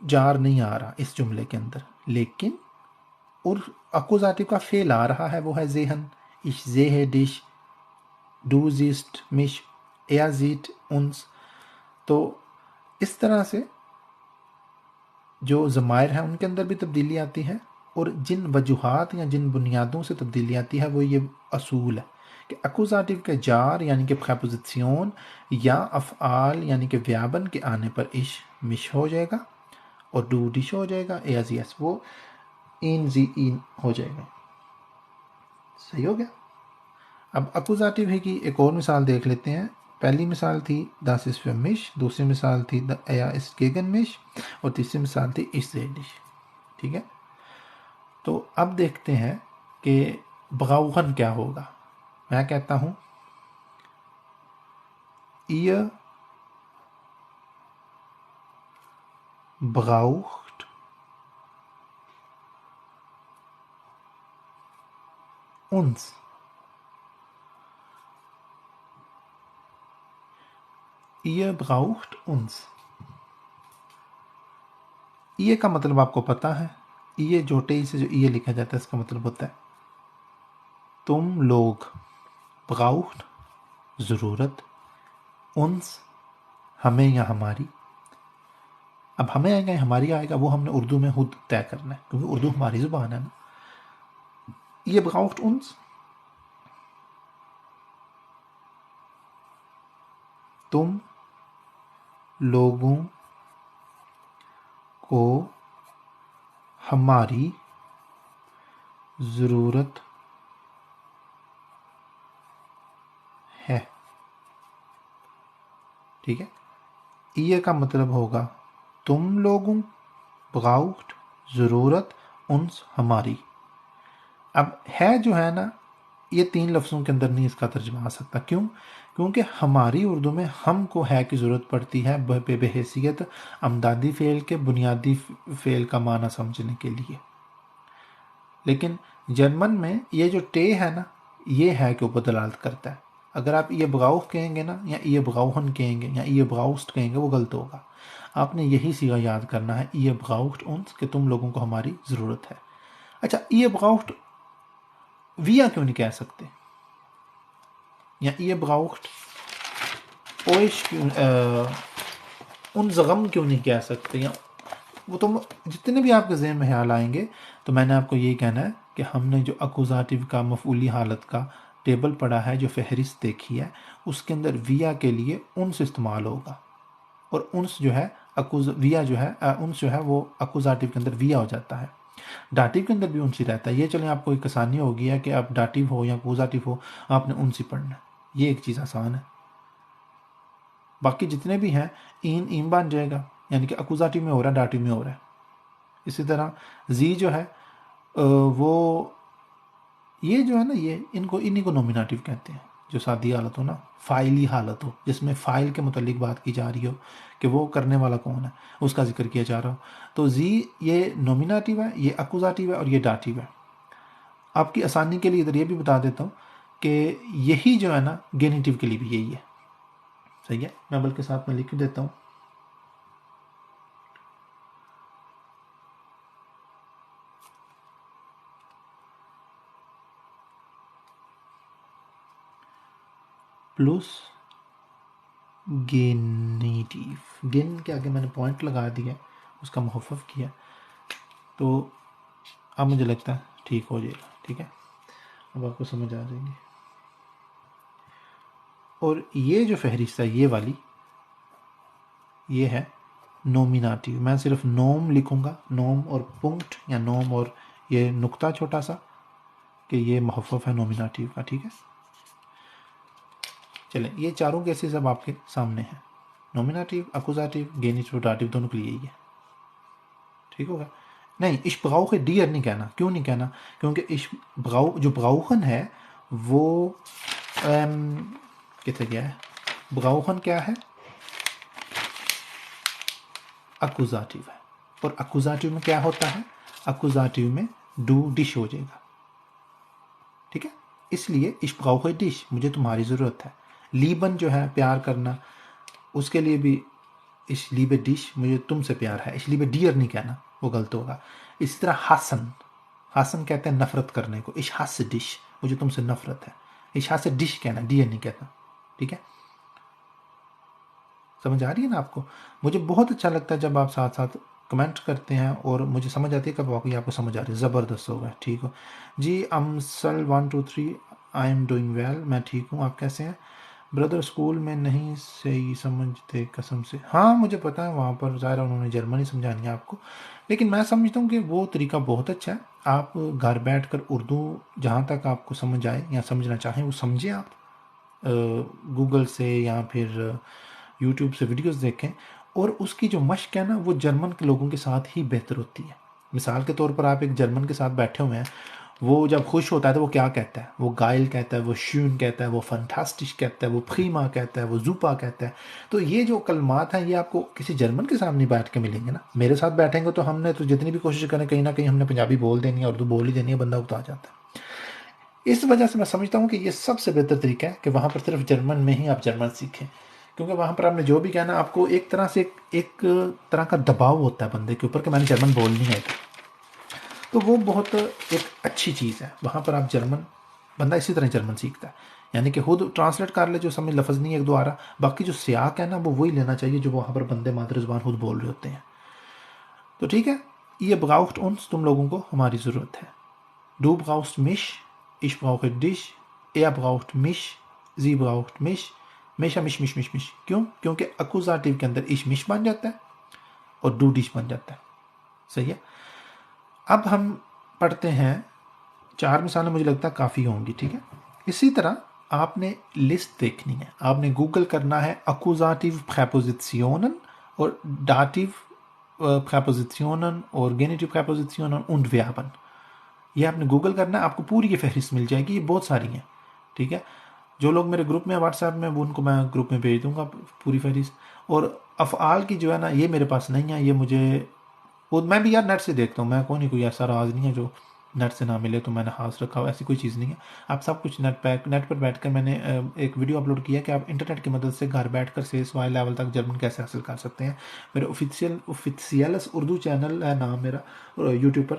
جار نہیں آ رہا اس جملے کے اندر، لیکن اور اکوزاتیو کا فعل آ رہا ہے، وہ ہے ذہن. ich sehe dich، du siehst mich، er sieht uns. تو اس طرح سے جو ضمائر ہیں ان کے اندر بھی تبدیلی آتی ہے، اور جن وجوہات یا جن بنیادوں سے تبدیلی آتی ہے وہ یہ اصول ہے کہ اکوزاتیو کے جار یعنی کہ پریپوزیشن یا افعال یعنی کہ ویابن کے آنے پر اش مش ہو جائے گا، اور ڈو ڈش ہو جائے گا، ایا زی ایس وہ این زی این ہو جائے گا. صحیح ہو گیا. اب اکوزاتیو ہی کی ایک اور مثال دیکھ لیتے ہیں. پہلی مثال تھی das ist für mich، دوسری مثال تھی er ist gegen mich، اور تیسری مثال تھی ich sehe dich. ٹھیک ہے. تو اب دیکھتے ہیں کہ بغاؤہن کیا ہوگا. میں کہتا ہوں ihr braucht uns. ihr braucht uns. یہ کا مطلب آپ کو پتا ہے. یہ جو ٹی سے جو یہ لکھا جاتا ہے اس کا مطلب ہوتا ہے تم لوگ، braucht ضرورت، uns ہمیں یا ہماری. اب ہمیں آئے گا ہماری آئے گا وہ ہم نے اردو میں خود طے کرنا ہے کیونکہ اردو ہماری زبان ہے نا. یہ braucht uns، تم لوگوں کو ہماری ضرورت ہے. ٹھیک ہے. یہ کا مطلب ہوگا تم لوگوں braucht ضرورت انس ہماری. اب ہے جو ہے نا یہ 3 لفظوں کے اندر نہیں اس کا ترجمہ آ سکتا. کیوں؟ کیونکہ ہماری اردو میں ہم کو ہے کی ضرورت پڑتی ہے بحیثیت امدادی فعل کے بنیادی فعل کا معنی سمجھنے کے لیے. لیکن جرمن میں یہ جو ٹے ہے نا یہ ہے کہ اوپر دلالت کرتا ہے. اگر آپ یہ براؤف کہیں گے نا یا یہ براؤہن کہیں گے یا یہ براؤسٹ کہیں گے وہ غلط ہوگا. آپ نے یہی صیغہ یاد کرنا ہے یہ براؤفٹ انس کہ تم لوگوں کو ہماری ضرورت ہے. اچھا یہ براؤفٹ ویا کیوں نہیں کہہ سکتے یا یہ براؤفٹ اوئش ان زغم کیوں نہیں کہہ سکتے؟ یا وہ تم جتنے بھی آپ کے ذہن میں خیال آئیں گے تو میں نے آپ کو یہی کہنا ہے کہ ہم نے جو اکوزاتیو کا مفعولی حالت کا ٹیبل پڑھا ہے جو فہرست دیکھی ہے اس کے اندر ویا کے لیے انس استعمال ہوگا اور انس جو ہے ویا جو ہے انس جو ہے وہ اکوزاتیو کے اندر ویا ہو جاتا ہے. ڈاٹیو کے اندر بھی انس ہی رہتا ہے. یہ چلیں آپ کو ایک آسانی ہو گیا کہ آپ ڈاٹیو ہو یا اکوزاتیو ہو آپ نے انس ہی پڑھنا ہے. یہ ایک چیز آسان ہے. باقی جتنے بھی ہیں این بن جائے گا یعنی کہ اکوزاتیو میں ہو رہا ہے ڈاٹیو میں ہو رہا ہے. اسی طرح زی جو ہے وہ یہ جو ہے نا یہ انہی کو نومینیٹیو کہتے ہیں. جو سادی حالت ہو نا فائلی حالت ہو جس میں فائل کے متعلق بات کی جا رہی ہو کہ وہ کرنے والا کون ہے اس کا ذکر کیا جا رہا ہو تو زی یہ نومینیٹیو ہے یہ اکوزاتیو ہے اور یہ ڈاٹیو ہے. آپ کی آسانی کے لیے ادھر یہ بھی بتا دیتا ہوں کہ یہی جو ہے نا گینیٹیو کے لیے بھی یہی ہے. صحیح ہے. میں بلکہ ساتھ میں لکھ دیتا ہوں پلس گینیٹیو. گن کے آگے میں نے پوائنٹ لگا دیا اس کا مخفف کیا تو اب مجھے لگتا ہے ٹھیک ہو جائے گا. ٹھیک ہے اب آپ کو سمجھ آ جائیں گی. اور یہ جو فہرست ہے یہ والی یہ ہے نومیناتیو. میں صرف نوم لکھوں گا نوم اور پنکٹ یا نوم اور یہ نقطہ چھوٹا سا کہ یہ مخفف ہے نومیناتیو کا. ٹھیک ہے چلیں یہ چاروں کیسز اب آپ کے سامنے ہیں. نومینیٹیو اکوزاتیو گینیٹیو ڈاٹیو دونوں کے لیے یہی ہے. ٹھیک ہوگا. نہیں اش براؤخ ڈیئر نہیں کہنا. کیوں نہیں کہنا؟ کیونکہ اش جو براؤخن ہے وہ کتنے گیا ہے براؤخن کیا ہے اکوزاتیو ہے اور اکوزاتیو میں کیا ہوتا ہے اکوزاتیو میں ڈو ڈش ہو جائے گا. ٹھیک ہے اس لیے اش براؤخ ڈش مجھے تمہاری ضرورت ہے. لیبن جو ہے پیار کرنا اس کے لیے بھی اش لیبے ڈش مجھے تم سے پیار ہے. اش لیبے ڈیئر نہیں کہنا وہ غلط ہوگا. اسی طرح حسن کہتے ہیں نفرت کرنے کو. اش حس ڈش مجھے تم سے نفرت ہے. اش حس ڈش کہنا ڈیئر نہیں کہنا. ٹھیک ہے سمجھ آ رہی ہے نا آپ کو؟ مجھے بہت اچھا لگتا ہے جب آپ ساتھ ساتھ کمنٹ کرتے ہیں اور مجھے سمجھ آتی ہے کہ واقعی آپ کو سمجھ آ رہی ہے. زبردست ہوگا. ٹھیک ہو جی. امسل 1 2 3 آئی ایم ڈوئنگ ویل. میں ٹھیک ہوں. آپ کیسے ہیں بردر؟ اسکول میں نہیں صحیح سمجھتے قسم سے. ہاں مجھے پتا ہے وہاں پر ظاہر انہوں نے جرمنی سمجھانی ہے آپ کو لیکن میں سمجھتا ہوں کہ وہ طریقہ بہت اچھا ہے. آپ گھر بیٹھ کر اردو جہاں تک آپ کو سمجھ آئے یا سمجھنا چاہیں وہ سمجھیں. آپ گوگل سے یا پھر یوٹیوب سے ویڈیوز دیکھیں اور اس کی جو مشق ہے نا وہ جرمن کے لوگوں کے ساتھ ہی بہتر ہوتی ہے. مثال کے طور پر آپ ایک جرمن کے ساتھ بیٹھے ہوئے ہیں وہ جب خوش ہوتا ہے تو وہ کیا کہتا ہے؟ وہ گائل کہتا ہے وہ شون کہتا ہے وہ فنٹاسٹش کہتا ہے وہ پریما کہتا ہے وہ زوپا کہتا ہے. تو یہ جو کلمات ہیں یہ آپ کو کسی جرمن کے سامنے بیٹھ کے ملیں گے نا. میرے ساتھ بیٹھیں گے تو ہم نے تو جتنی بھی کوشش کریں کہیں نہ کہیں ہم نے پنجابی بول دینی ہے اردو بول ہی دینی ہے بندہ اگتا جاتا ہے. اس وجہ سے میں سمجھتا ہوں کہ یہ سب سے بہتر طریقہ ہے کہ وہاں پر صرف جرمن میں ہی آپ جرمن سیکھیں کیونکہ وہاں پر آپ نے جو بھی کہنا آپ کو ایک طرح سے ایک طرح کا دباؤ ہوتا ہے بندے کے اوپر کہ میں نے جرمن بولنی ہے تو وہ بہت ایک اچھی چیز ہے. وہاں پر آپ جرمن بندہ اسی طرح جرمن سیکھتا ہے یعنی کہ خود ٹرانسلیٹ کر لے جو سمجھ لفظ نہیں ایک دو آ رہا باقی جو سیاق ہے نا وہ وہی لینا چاہیے جو وہاں پر بندے مادری زبان خود بول رہے ہوتے ہیں. تو ٹھیک ہے یہ براؤفٹ انس تم لوگوں کو ہماری ضرورت ہے. ڈو براؤفٹ مش ich brauche dich er braucht mich sie braucht mich میشا مش مش مش مش. کیوں؟ کیونکہ اکوزاتیو کے اندر اش مش بن جاتا ہے اور ڈو ڈش بن جاتا ہے. صحیح ہے. اب ہم پڑھتے ہیں 4 مثالیں مجھے لگتا ہے کافی ہوں گی. ٹھیک ہے اسی طرح آپ نے لسٹ دیکھنی ہے. آپ نے گوگل کرنا ہے اکوزاتیو پریپوزیشنن اور ڈاٹیو Präpositionen اور Genitiv Präpositionen und Verben. یہ آپ نے گوگل کرنا ہے، آپ کو پوری یہ فہرست مل جائے گی، یہ بہت ساری ہیں. ٹھیک ہے، جو لوگ میرے گروپ میں واٹس ایپ میں، وہ ان کو میں گروپ میں بھیج دوں گا پوری فہرست. اور افعال کی جو ہے نا، یہ میرے پاس نہیں ہے، یہ مجھے میں بھی یار نیٹ سے دیکھتا ہوں، میں کوئی ایسا راز نہیں ہے جو نیٹ سے نہ ملے تو میں نے ہاتھ رکھا ہوا، ایسی کوئی چیز نہیں ہے. آپ سب کچھ نیٹ پر بیٹھ کر، میں نے ایک ویڈیو اپلوڈ کیا کہ آپ انٹرنیٹ کی مدد سے گھر بیٹھ کر C1 لیول تک جرمن کیسے حاصل کر سکتے ہیں. میرے اوفیشیلس اردو چینل ہے نام میرا یوٹیوب پر،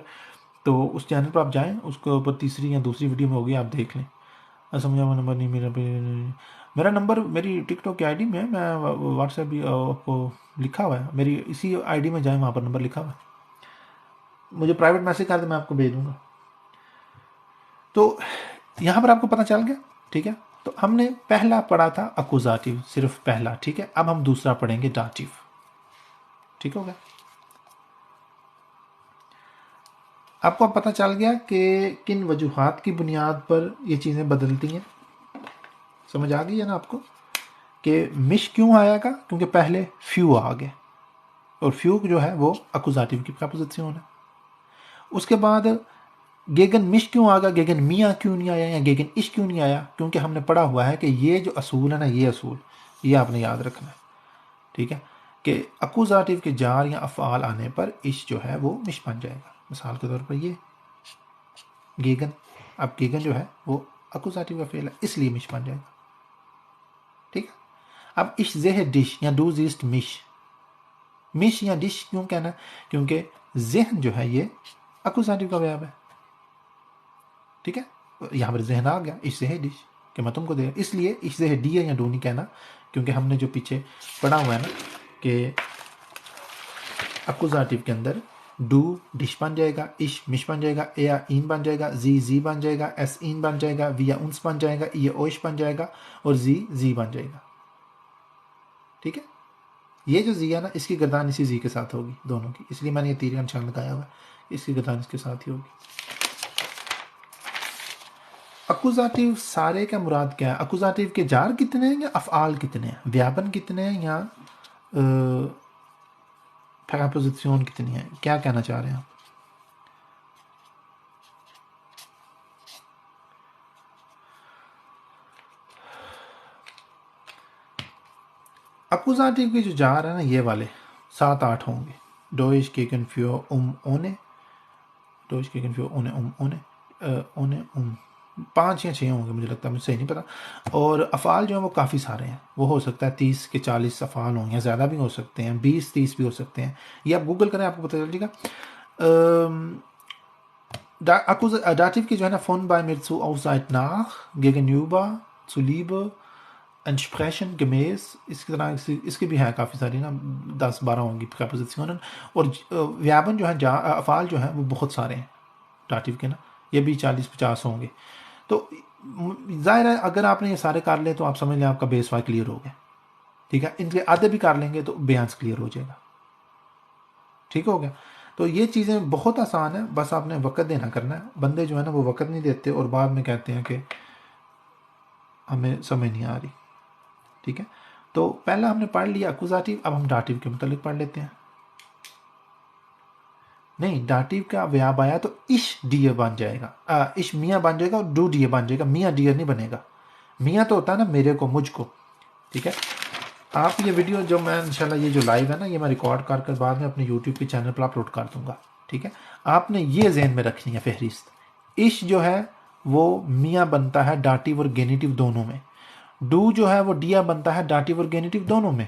تو اس چینل پر آپ جائیں، اس کے اوپر تیسری یا دوسری ویڈیو میں ہوگی، آپ دیکھ لیں. سمجھا وہ نمبر نہیں میرا نمبر میری ٹک ٹاک کی آئی ڈی میں ہے، میں واٹس ایپ بھی آپ کو لکھا ہوا ہے، میری اسی آئی ڈی میں جائیں، وہاں پر نمبر لکھا ہوا ہے، مجھے پرائیویٹ میسج کر دیں، میں آپ کو بھیج دوں گا. تو یہاں پر آپ کو پتہ چل گیا. ٹھیک ہے، تو ہم نے پہلا پڑھا تھا اکوزاتیو، صرف پہلا. ٹھیک ہے، اب ہم دوسرا پڑھیں گے ڈاٹیو. ٹھیک ہو گیا، آپ کو اب پتہ چل گیا کہ کن وجوہات کی بنیاد پر یہ چیزیں بدلتی ہیں. سمجھ آ گئی ہے نا آپ کو کہ مش کیوں آیا گا؟ کیونکہ پہلے فیو آ گئے، اور فیو جو ہے وہ اکوزاتیو کی پریپوزیشن ہے. اس کے بعد گیگن مش کیوں آ گیا، گیگن میاں کیوں نہیں آیا یا گیگن اش کیوں نہیں آیا؟ کیونکہ ہم نے پڑھا ہوا ہے کہ یہ جو اصول ہے نا، یہ اصول یہ آپ نے یاد رکھنا ہے. ٹھیک ہے، کہ اکوزاتیو کے جار یا افعال آنے پر اش جو ہے وہ مش بن جائے گا. مثال کے طور پر یہ گیگن، اب گیگن جو ہے وہ اکوزاتیو کا فعل ہے، اس لیے مش بن جائے گا. ٹھیک ہے، اب اش زہ ڈش یا ڈو زیسٹ مش یا ڈش کیوں کہنا ہے؟ کیونکہ ذہن جو ہے یہ اکوزاتیو کا ویب ہے. ٹھیک ہے، یہاں پر ذہن آ گیا، اش زہ ڈش کہ میں تم کو دے، اس لیے اش زہ ڈی یا ڈو نہیں کہنا، کیونکہ ہم نے جو پیچھے پڑھا ہوا ہے نا کہ اکوزاتیو کے اندر ڈو ڈش بن جائے گا، اش مش بن جائے گا، ایا این بن جائے گا، زی بن جائے گا، ایس این بن جائے گا، ویا انس بن جائے گا، یہ اوش بن جائے گا، اور زی بن جائے گا. ٹھیک ہے، یہ جو زی ہے نا، اس کی گردان اسی زی کے ساتھ ہوگی دونوں کی، اس لیے میں نے یہ تیر کا نشان لگایا ہوا ہے، اس کی گردان اس کے ساتھ ہی ہوگی. اکوزاتیو سارے کا مراد کیا ہے؟ اکوزاتیو کے جار کتنے ہیں یا افعال کتنے ہیں، ویابن کتنے ہیں یا پریپوزیشن کتنی ہے؟ کیا کہنا چاہ رہے ہیں آپ؟ اکوزاتیو کے جو جار ہیں نا، یہ والے 7-8 ہوں گے. ڈوئش کیکن فیو اونے، ڈوئش کیکن فیو اونے اونے 5 یا 6 ہوں گے، مجھے لگتا ہے، مجھے صحیح نہیں پتا. اور افعال جو ہیں وہ کافی سارے ہیں، وہ ہو سکتا ہے 30 کے 40 افعال ہوں یا زیادہ بھی ہو سکتے ہیں، 20-30 بھی ہو سکتے ہیں. یہ آپ گوگل کریں، آپ کو پتہ چل جائے گا. Dativ کی جو ہے نا، von bei mir zu auf seit nach gegenüber zuliebe entsprechend gemäß، اس کی طرح اس کی بھی ہے کافی ساری نا، 10-12 ہوں گی پریپوزیشن. اور ویابن جو ہے، افعال جو ہیں وہ بہت سارے ہیں ڈاٹیو کے نا، یہ بھی 40-50 ہوں گے. تو ظاہر ہے اگر آپ نے یہ سارے کر لیں تو آپ سمجھ لیں آپ کا بیس وائی کلیئر ہو گیا. ٹھیک ہے، ان کے آدھے بھی کر لیں گے تو بیانس کلیئر ہو جائے گا. ٹھیک ہو گیا. تو یہ چیزیں بہت آسان ہیں، بس آپ نے وقت دینا کرنا ہے. بندے جو ہے نا وہ وقت نہیں دیتے اور بعد میں کہتے ہیں کہ ہمیں سمجھ نہیں آ رہی. ٹھیک ہے، تو پہلا ہم نے پڑھ لیا اکوزاتیو، اب ہم ڈاٹیو کے متعلق پڑھ لیتے ہیں. نہیں، ڈاٹیو کا ویاب آیا تو اش ڈیئر بن جائے گا، اش میاں بن جائے گا اور ڈو ڈیئر بن جائے گا. میاں ڈیئر نہیں بنے گا، میاں تو ہوتا ہے نا میرے کو، مجھ کو. ٹھیک ہے، آپ یہ ویڈیو جو میں انشاءاللہ یہ جو لائیو ہے نا، یہ میں ریکارڈ کر کر بعد میں اپنے یوٹیوب کے چینل پر اپلوڈ کر دوں گا. ٹھیک ہے، آپ نے یہ ذہن میں رکھنی ہے فہرست. اش جو ہے وہ میاں بنتا ہے ڈاٹیو اور گینیٹیو دونوں میں. ڈو جو ہے وہ ڈیا بنتا ہے ڈاٹیو اور گینیٹیو دونوں میں.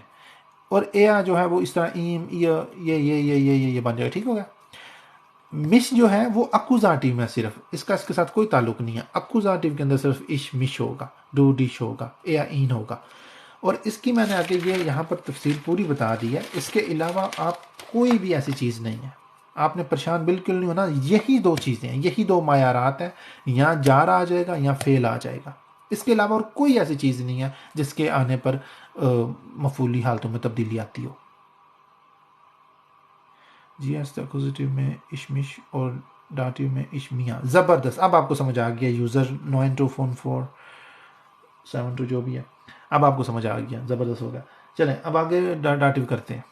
اور ایا جو ہے وہ اس طرح ایم یہ بن جائے گا. ٹھیک ہو گیا. مش جو ہے وہ اکوزاتیو میں، صرف اس کے ساتھ کوئی تعلق نہیں ہے. اکوزاتیو کے اندر صرف اش مش ہوگا، ڈو ڈش ہوگا، ایا این ہوگا. اور اس کی میں نے آگے یہ یہاں پر تفصیل پوری بتا دی ہے. اس کے علاوہ آپ کوئی بھی ایسی چیز نہیں ہے، آپ نے پریشان بالکل نہیں ہونا. یہی 2 چیزیں ہیں، یہی 2 معیارات ہیں، یا جار آ جائے گا یا فعل آ جائے گا. اس کے علاوہ اور کوئی ایسی چیز نہیں ہے جس کے آنے پر مفعولی حالتوں میں تبدیلی آتی ہو. جی ایس اکوزیٹیو میں اشمش اور ڈاٹیو میں اشمیاں. زبردست، اب آپ کو سمجھ آ گیا. یوزر 924472 جو بھی ہے، اب آپ کو سمجھ آ گیا. زبردست ہو گیا. چلیں اب آگے ڈاٹیو کرتے ہیں.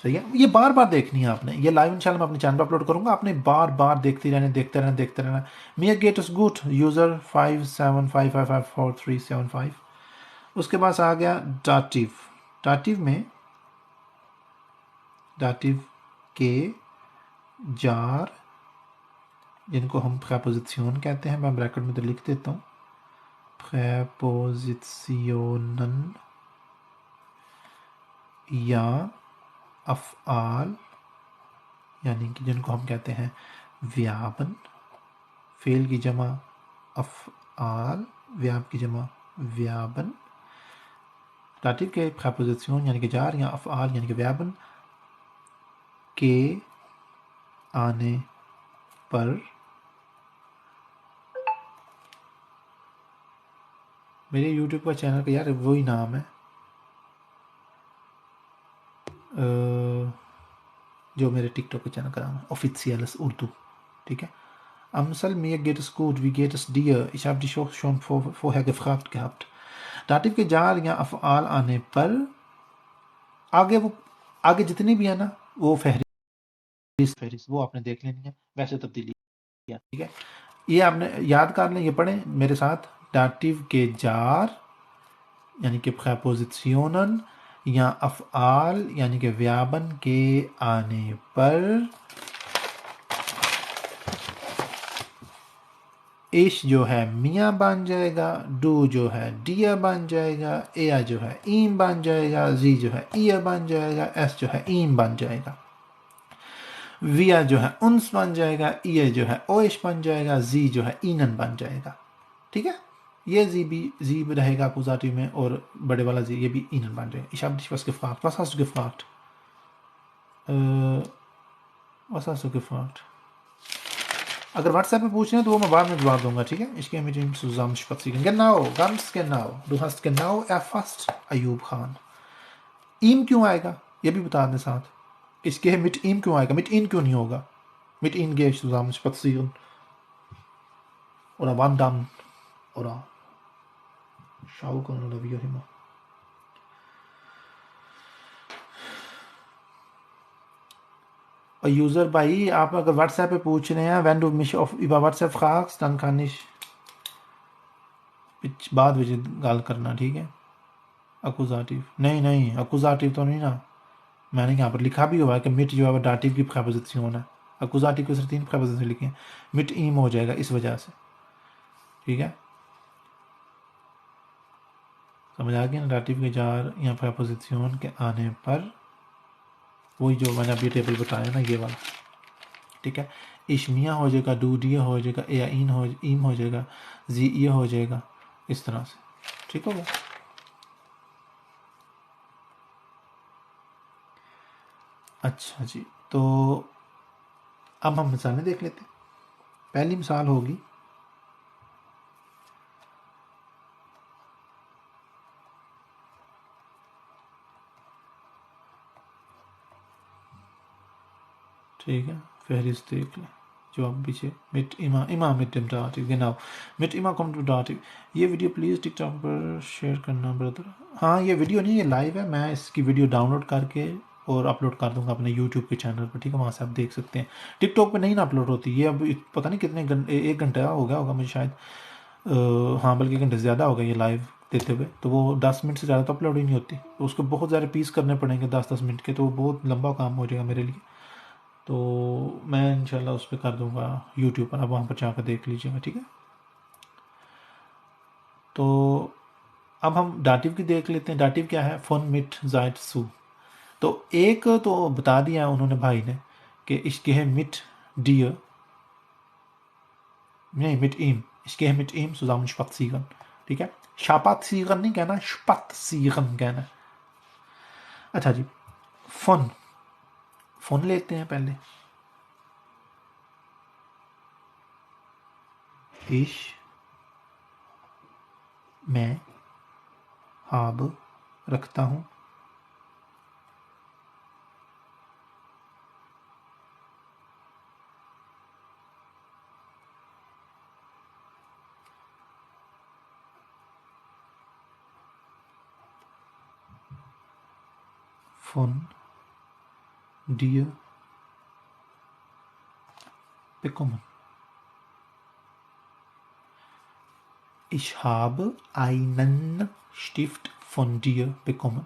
صحیح ہے. یہ بار بار دیکھنی ہے آپ نے. یہ لائیو انشاءاللہ میں اپنے چینل پہ اپلوڈ کروں گا. آپ نے بار بار دیکھتے رہنا. میاں گیٹ از گڈ یوزر 5755544375. اس کے بعد آ گیا ڈاٹیو. ڈاٹیو میں ڈاٹیو کے جار جن کو ہم پریپوزیشن کہتے ہیں, میں بریکٹ میں تو لکھ دیتا ہوں, پریپوزیشنن یا افعال یعنی کہ جن کو ہم کہتے ہیں ویابن, فعل کی جمع افعال, ویاب کی جمع ویابن. داتیو کے پریپوزیشن یعنی کہ جار یا افعال یعنی کہ ویابن کے آنے پر میرے یوٹیوب کا چینل کا یار وہی نام ہے جو میرے ٹک ٹاک کا چینل کا نام ہے آفیشیلس اردو. ٹھیک ہے. Amsal mir geht es gut, wie geht es dir? Ich habe dich auch schon vorher gefragt gehabt. داتیو کے جار یا افعال آنے پر آگے جتنے بھی ہیں نا وہ فہرست وہ آپ نے دیکھ لینی ہے, ویسے تبدیلی کیا. ٹھیک ہے. یہ آپ نے یاد کر لیں, یہ پڑھیں میرے ساتھ. داتیو کے جار یعنی کہ پریپوزیشنن یا افعال یعنی کہ ویابن کے آنے پر ایش جو ہے میاں بن جائے گا, ڈو جو ہے ڈیا بن جائے گا, ایا جو ہے ایم بن جائے گا, زی جو ہے ایا بن جائے گا, ایس جو ہے ایم بن جائے گا, ویا جو ہے انس بن جائے گا, ای جو ہے اویش بن جائے گا, زی جو ہے اینن بن جائے گا. ٹھیک ہے. یہ زی بھی رہے گا اکوزاتیو میں, اور بڑے والا زی یہ بھی اینن بن جائے گا. Ich habe dich was gefragt. Was hast du gefragt? Was hast du gefragt? اگر واٹس ایپ پہ پوچھیں تو وہ میں بعد میں جواب دوں گا. ٹھیک ہے. Ich gehe mit ihm zusammen spazieren. Genau, ganz genau. Du hast genau erfasst, Ayub Khan. M کیوں آئے گا یہ بھی بتا دیں ساتھ. Ich gehe mit ihm کیوں آئے گا, mit ihm کیوں نہیں ہوگا. Mit ihm gehe ich zusammen spazieren. Oder wandern. Oder schaukeln oder wie auch immer. اور یوزر بھائی آپ اگر واٹس ایپ پہ پوچھ رہے ہیں wenn du mich über WhatsApp fragst dann kann ich بعد وچ گل کرنا. ٹھیک ہے. اکوزاتیو نہیں اکوزاتیو تو نہیں نا, میں نے یہاں پر لکھا بھی ہوا ہے کہ مٹ جو ہے وہ داتیو کی پریپوزیشن ہے. اکوزاتیو کے صرف 3 پریپوزیشن لکھے ہیں, مٹ ایم ہو جائے گا اس وجہ سے. ٹھیک ہے. سمجھ آ گیا نا. داتیو کے جار یا پریپوزیشن کے آنے پر وہی جو میں نے ابھی ٹیبل بتایا نا یہ والا. ٹھیک ہے. اشمیا ہو جائے گا, ڈو ڈیا ہو جائے گا, ایا ایم ہو جائے گا, زی ای ہو جائے گا, اس طرح سے. ٹھیک ہو گیا. اچھا جی, تو اب ہم مثالیں دیکھ لیتے ہیں. پہلی مثال ہوگی ٹھیک ہے, فہرست دیکھ لیں جو آپ پیچھے mit immer mit dem Dativ, genau, mit immer kommt du Dativ. یہ ویڈیو پلیز ٹک ٹاک پر شیئر کرنا بردر. ہاں یہ ویڈیو نہیں, یہ لائیو ہے, میں اس کی ویڈیو ڈاؤن لوڈ کر کے اور اپلوڈ کر دوں گا اپنے یوٹیوب کے چینل پر. ٹھیک ہے. وہاں سے آپ دیکھ سکتے ہیں. ٹک ٹاک پہ نہیں نا اپلوڈ ہوتی یہ, اب پتہ نہیں کتنے ایک گھنٹہ ہو گیا ہوگا مجھے شاید, ہاں بلکہ گھنٹے زیادہ ہو گیا یہ لائیو دیتے ہوئے, تو وہ 10 منٹ سے زیادہ تو اپلوڈ ہی نہیں ہوتی. اس کو بہت زیادہ پیس کرنے پڑیں گے 10 منٹ کے, تو وہ بہت لمبا کام ہو جائے گا میرے لیے. تو میں انشاءاللہ اس پہ کر دوں گا یوٹیوب پر, آپ وہاں پر جا کر دیکھ لیجیے گا. ٹھیک ہے. تو اب ہم داتیو کی دیکھ لیتے ہیں. داتیو کیا ہے, فن مٹ زائٹ سو. تو ایک تو بتا دیا انہوں نے بھائی نے کہ ich gehe mit dir, نہیں mit ihm, ich gehe mit ihm zusammen spazieren. ٹھیک ہے. spazieren نہیں کہنا, spazieren کہنا. اچھا جی, فن لیتے ہیں پہلے. میں habe رکھتا ہوں, فن dir bekommen. Ich habe einen Stift von dir bekommen.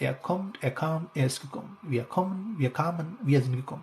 er kommt, er kam, er ist gekommen, wir kommen, wir kamen, wir sind gekommen.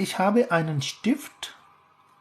ich habe einen Stift,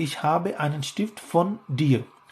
ich habe einen Stift von dir.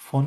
von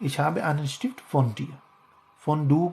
Ich habe einen Stift von dir. von du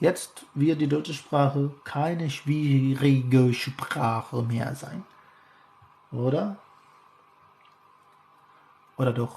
Jetzt wird die deutsche Sprache keine schwierige Sprache mehr sein. Oder doch.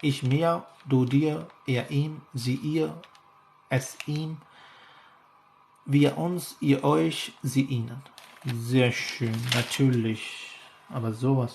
Ich, mir, du, dir, er, ihm, sie, ihr, es, ihm, wir, uns, ihr, euch, sie, ihnen. Sehr schön, natürlich. aber sowas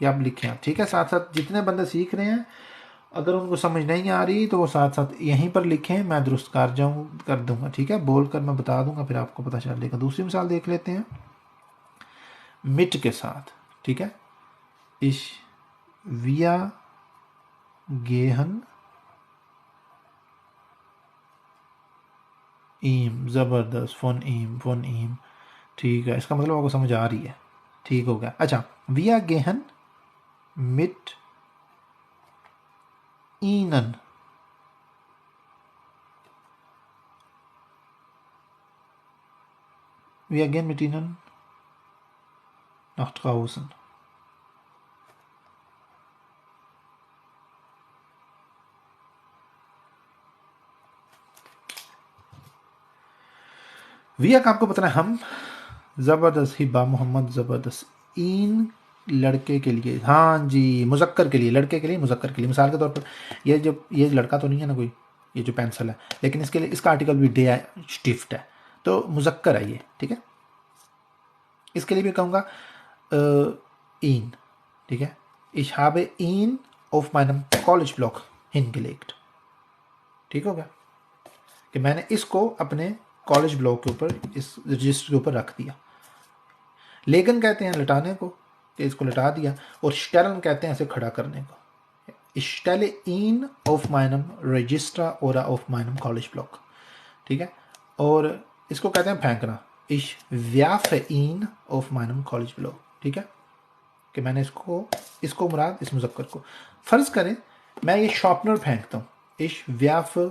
یہ آپ لکھیں آپ، ٹھیک ہے. ساتھ ساتھ جتنے بندے سیکھ رہے ہیں اگر ان کو سمجھ نہیں آ رہی تو وہ ساتھ ساتھ یہیں پر لکھیں، میں درست کر دوں گا، ٹھیک ہے. بول کر میں بتا دوں گا، پھر آپ کو پتہ چل جائے گا. دوسری مثال دیکھ لیتے ہیں مٹ کے ساتھ، ٹھیک ہے. اش ویا گیہن ایم، زبردست، فن ایم، ٹھیک ہے. اس کا مطلب آپ کو سمجھ آ رہی ہے، ٹھیک ہو گیا. اچھا، ویا گیہن مٹ اینن، ویا گیہن مٹ اینن nach draußen. ویا کا آپ کو پتہ ہے ہم، زبردست، ہبا محمد، زبردست. این لڑکے کے لیے، ہاں جی، مذکر کے لیے، لڑکے کے لیے، مذکر کے لیے. مثال کے طور پر یہ لڑکا تو نہیں ہے نا کوئی، یہ جو پینسل ہے، لیکن اس کے لیے اس کا آرٹیکل بھی ڈے ہے، اسٹفٹ ہے، تو مذکر ہے یہ، ٹھیک ہے. اس کے لیے بھی کہوں گا این، ٹھیک ہے. Ich habe ihn auf meinem College-Blog hingelegt. ٹھیک ہو گیا کہ میں نے اس کو اپنے کالج بلاگ کے اوپر، اس رجسٹر کے اوپر رکھ دیا. لیگن کہتے ہیں لٹانے کو، کہ اس کو لٹا دیا، اور شٹیلن کہتے ہیں اسے کھڑا کرنے کو. Ich stelle ihn auf meinem Register oder auf meinem College-Blog. ٹھیک ہے. اور اس کو کہتے ہیں پھینکنا. Ich werfe ihn auf meinem College-Blog. ٹھیک ہے کہ میں نے اس کو مراد اس مذکر کو. فرض کریں میں یہ شارپنر پھینکتا ہوں، ich werfe،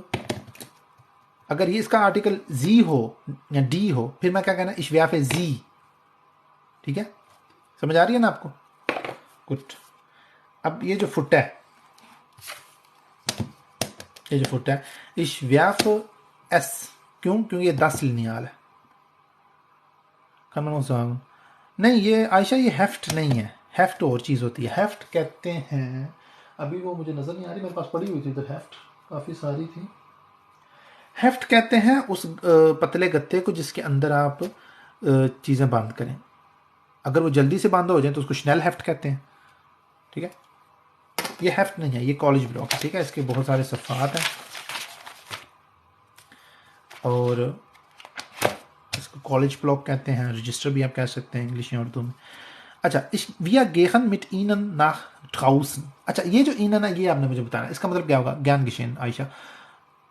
اگر یہ اس کا آرٹیکل زی ہو یا ڈی ہو، پھر میں کیا کہنا، ich werfe sie. ٹھیک ہے، سمجھ آ رہی ہے نا آپ کو؟ گڈ. اب یہ جو فٹ ہے، ich werfe es، کیوں یہ 10 لینیال ہے. نہیں یہ عائشہ، یہ ہیفٹ نہیں ہے، ہیفٹ اور چیز ہوتی ہے. ہیفٹ کہتے ہیں، ابھی وہ مجھے نظر نہیں آ رہی، میرے پاس پڑی ہوئی تھی ادھر، ہیفٹ کافی ساری تھی. ہیفٹ کہتے ہیں اس پتلے گتے کو جس کے اندر آپ چیزیں باندھ کریں. اگر وہ جلدی سے باندھ ہو جائیں تو اس کو شنیل ہیفٹ کہتے ہیں. ٹھیک ہے، یہ ہیفٹ نہیں ہے، یہ کالج بلاک ہے. ٹھیک ہے، اس کے بہت سارے صفحات ہیں اور اس کو کالج بلاک کہتے ہیں، رجسٹر بھی آپ کہہ سکتے ہیں انگلش یا اردو میں. اچھا، ویا گیہن مٹ اینن ناخ ڈراؤسن. اچھا، یہ جو اینن ہے یہ آپ نے مجھے بتانا، اس کا مطلب کیا ہوگا؟ گیان گشین عائشہ،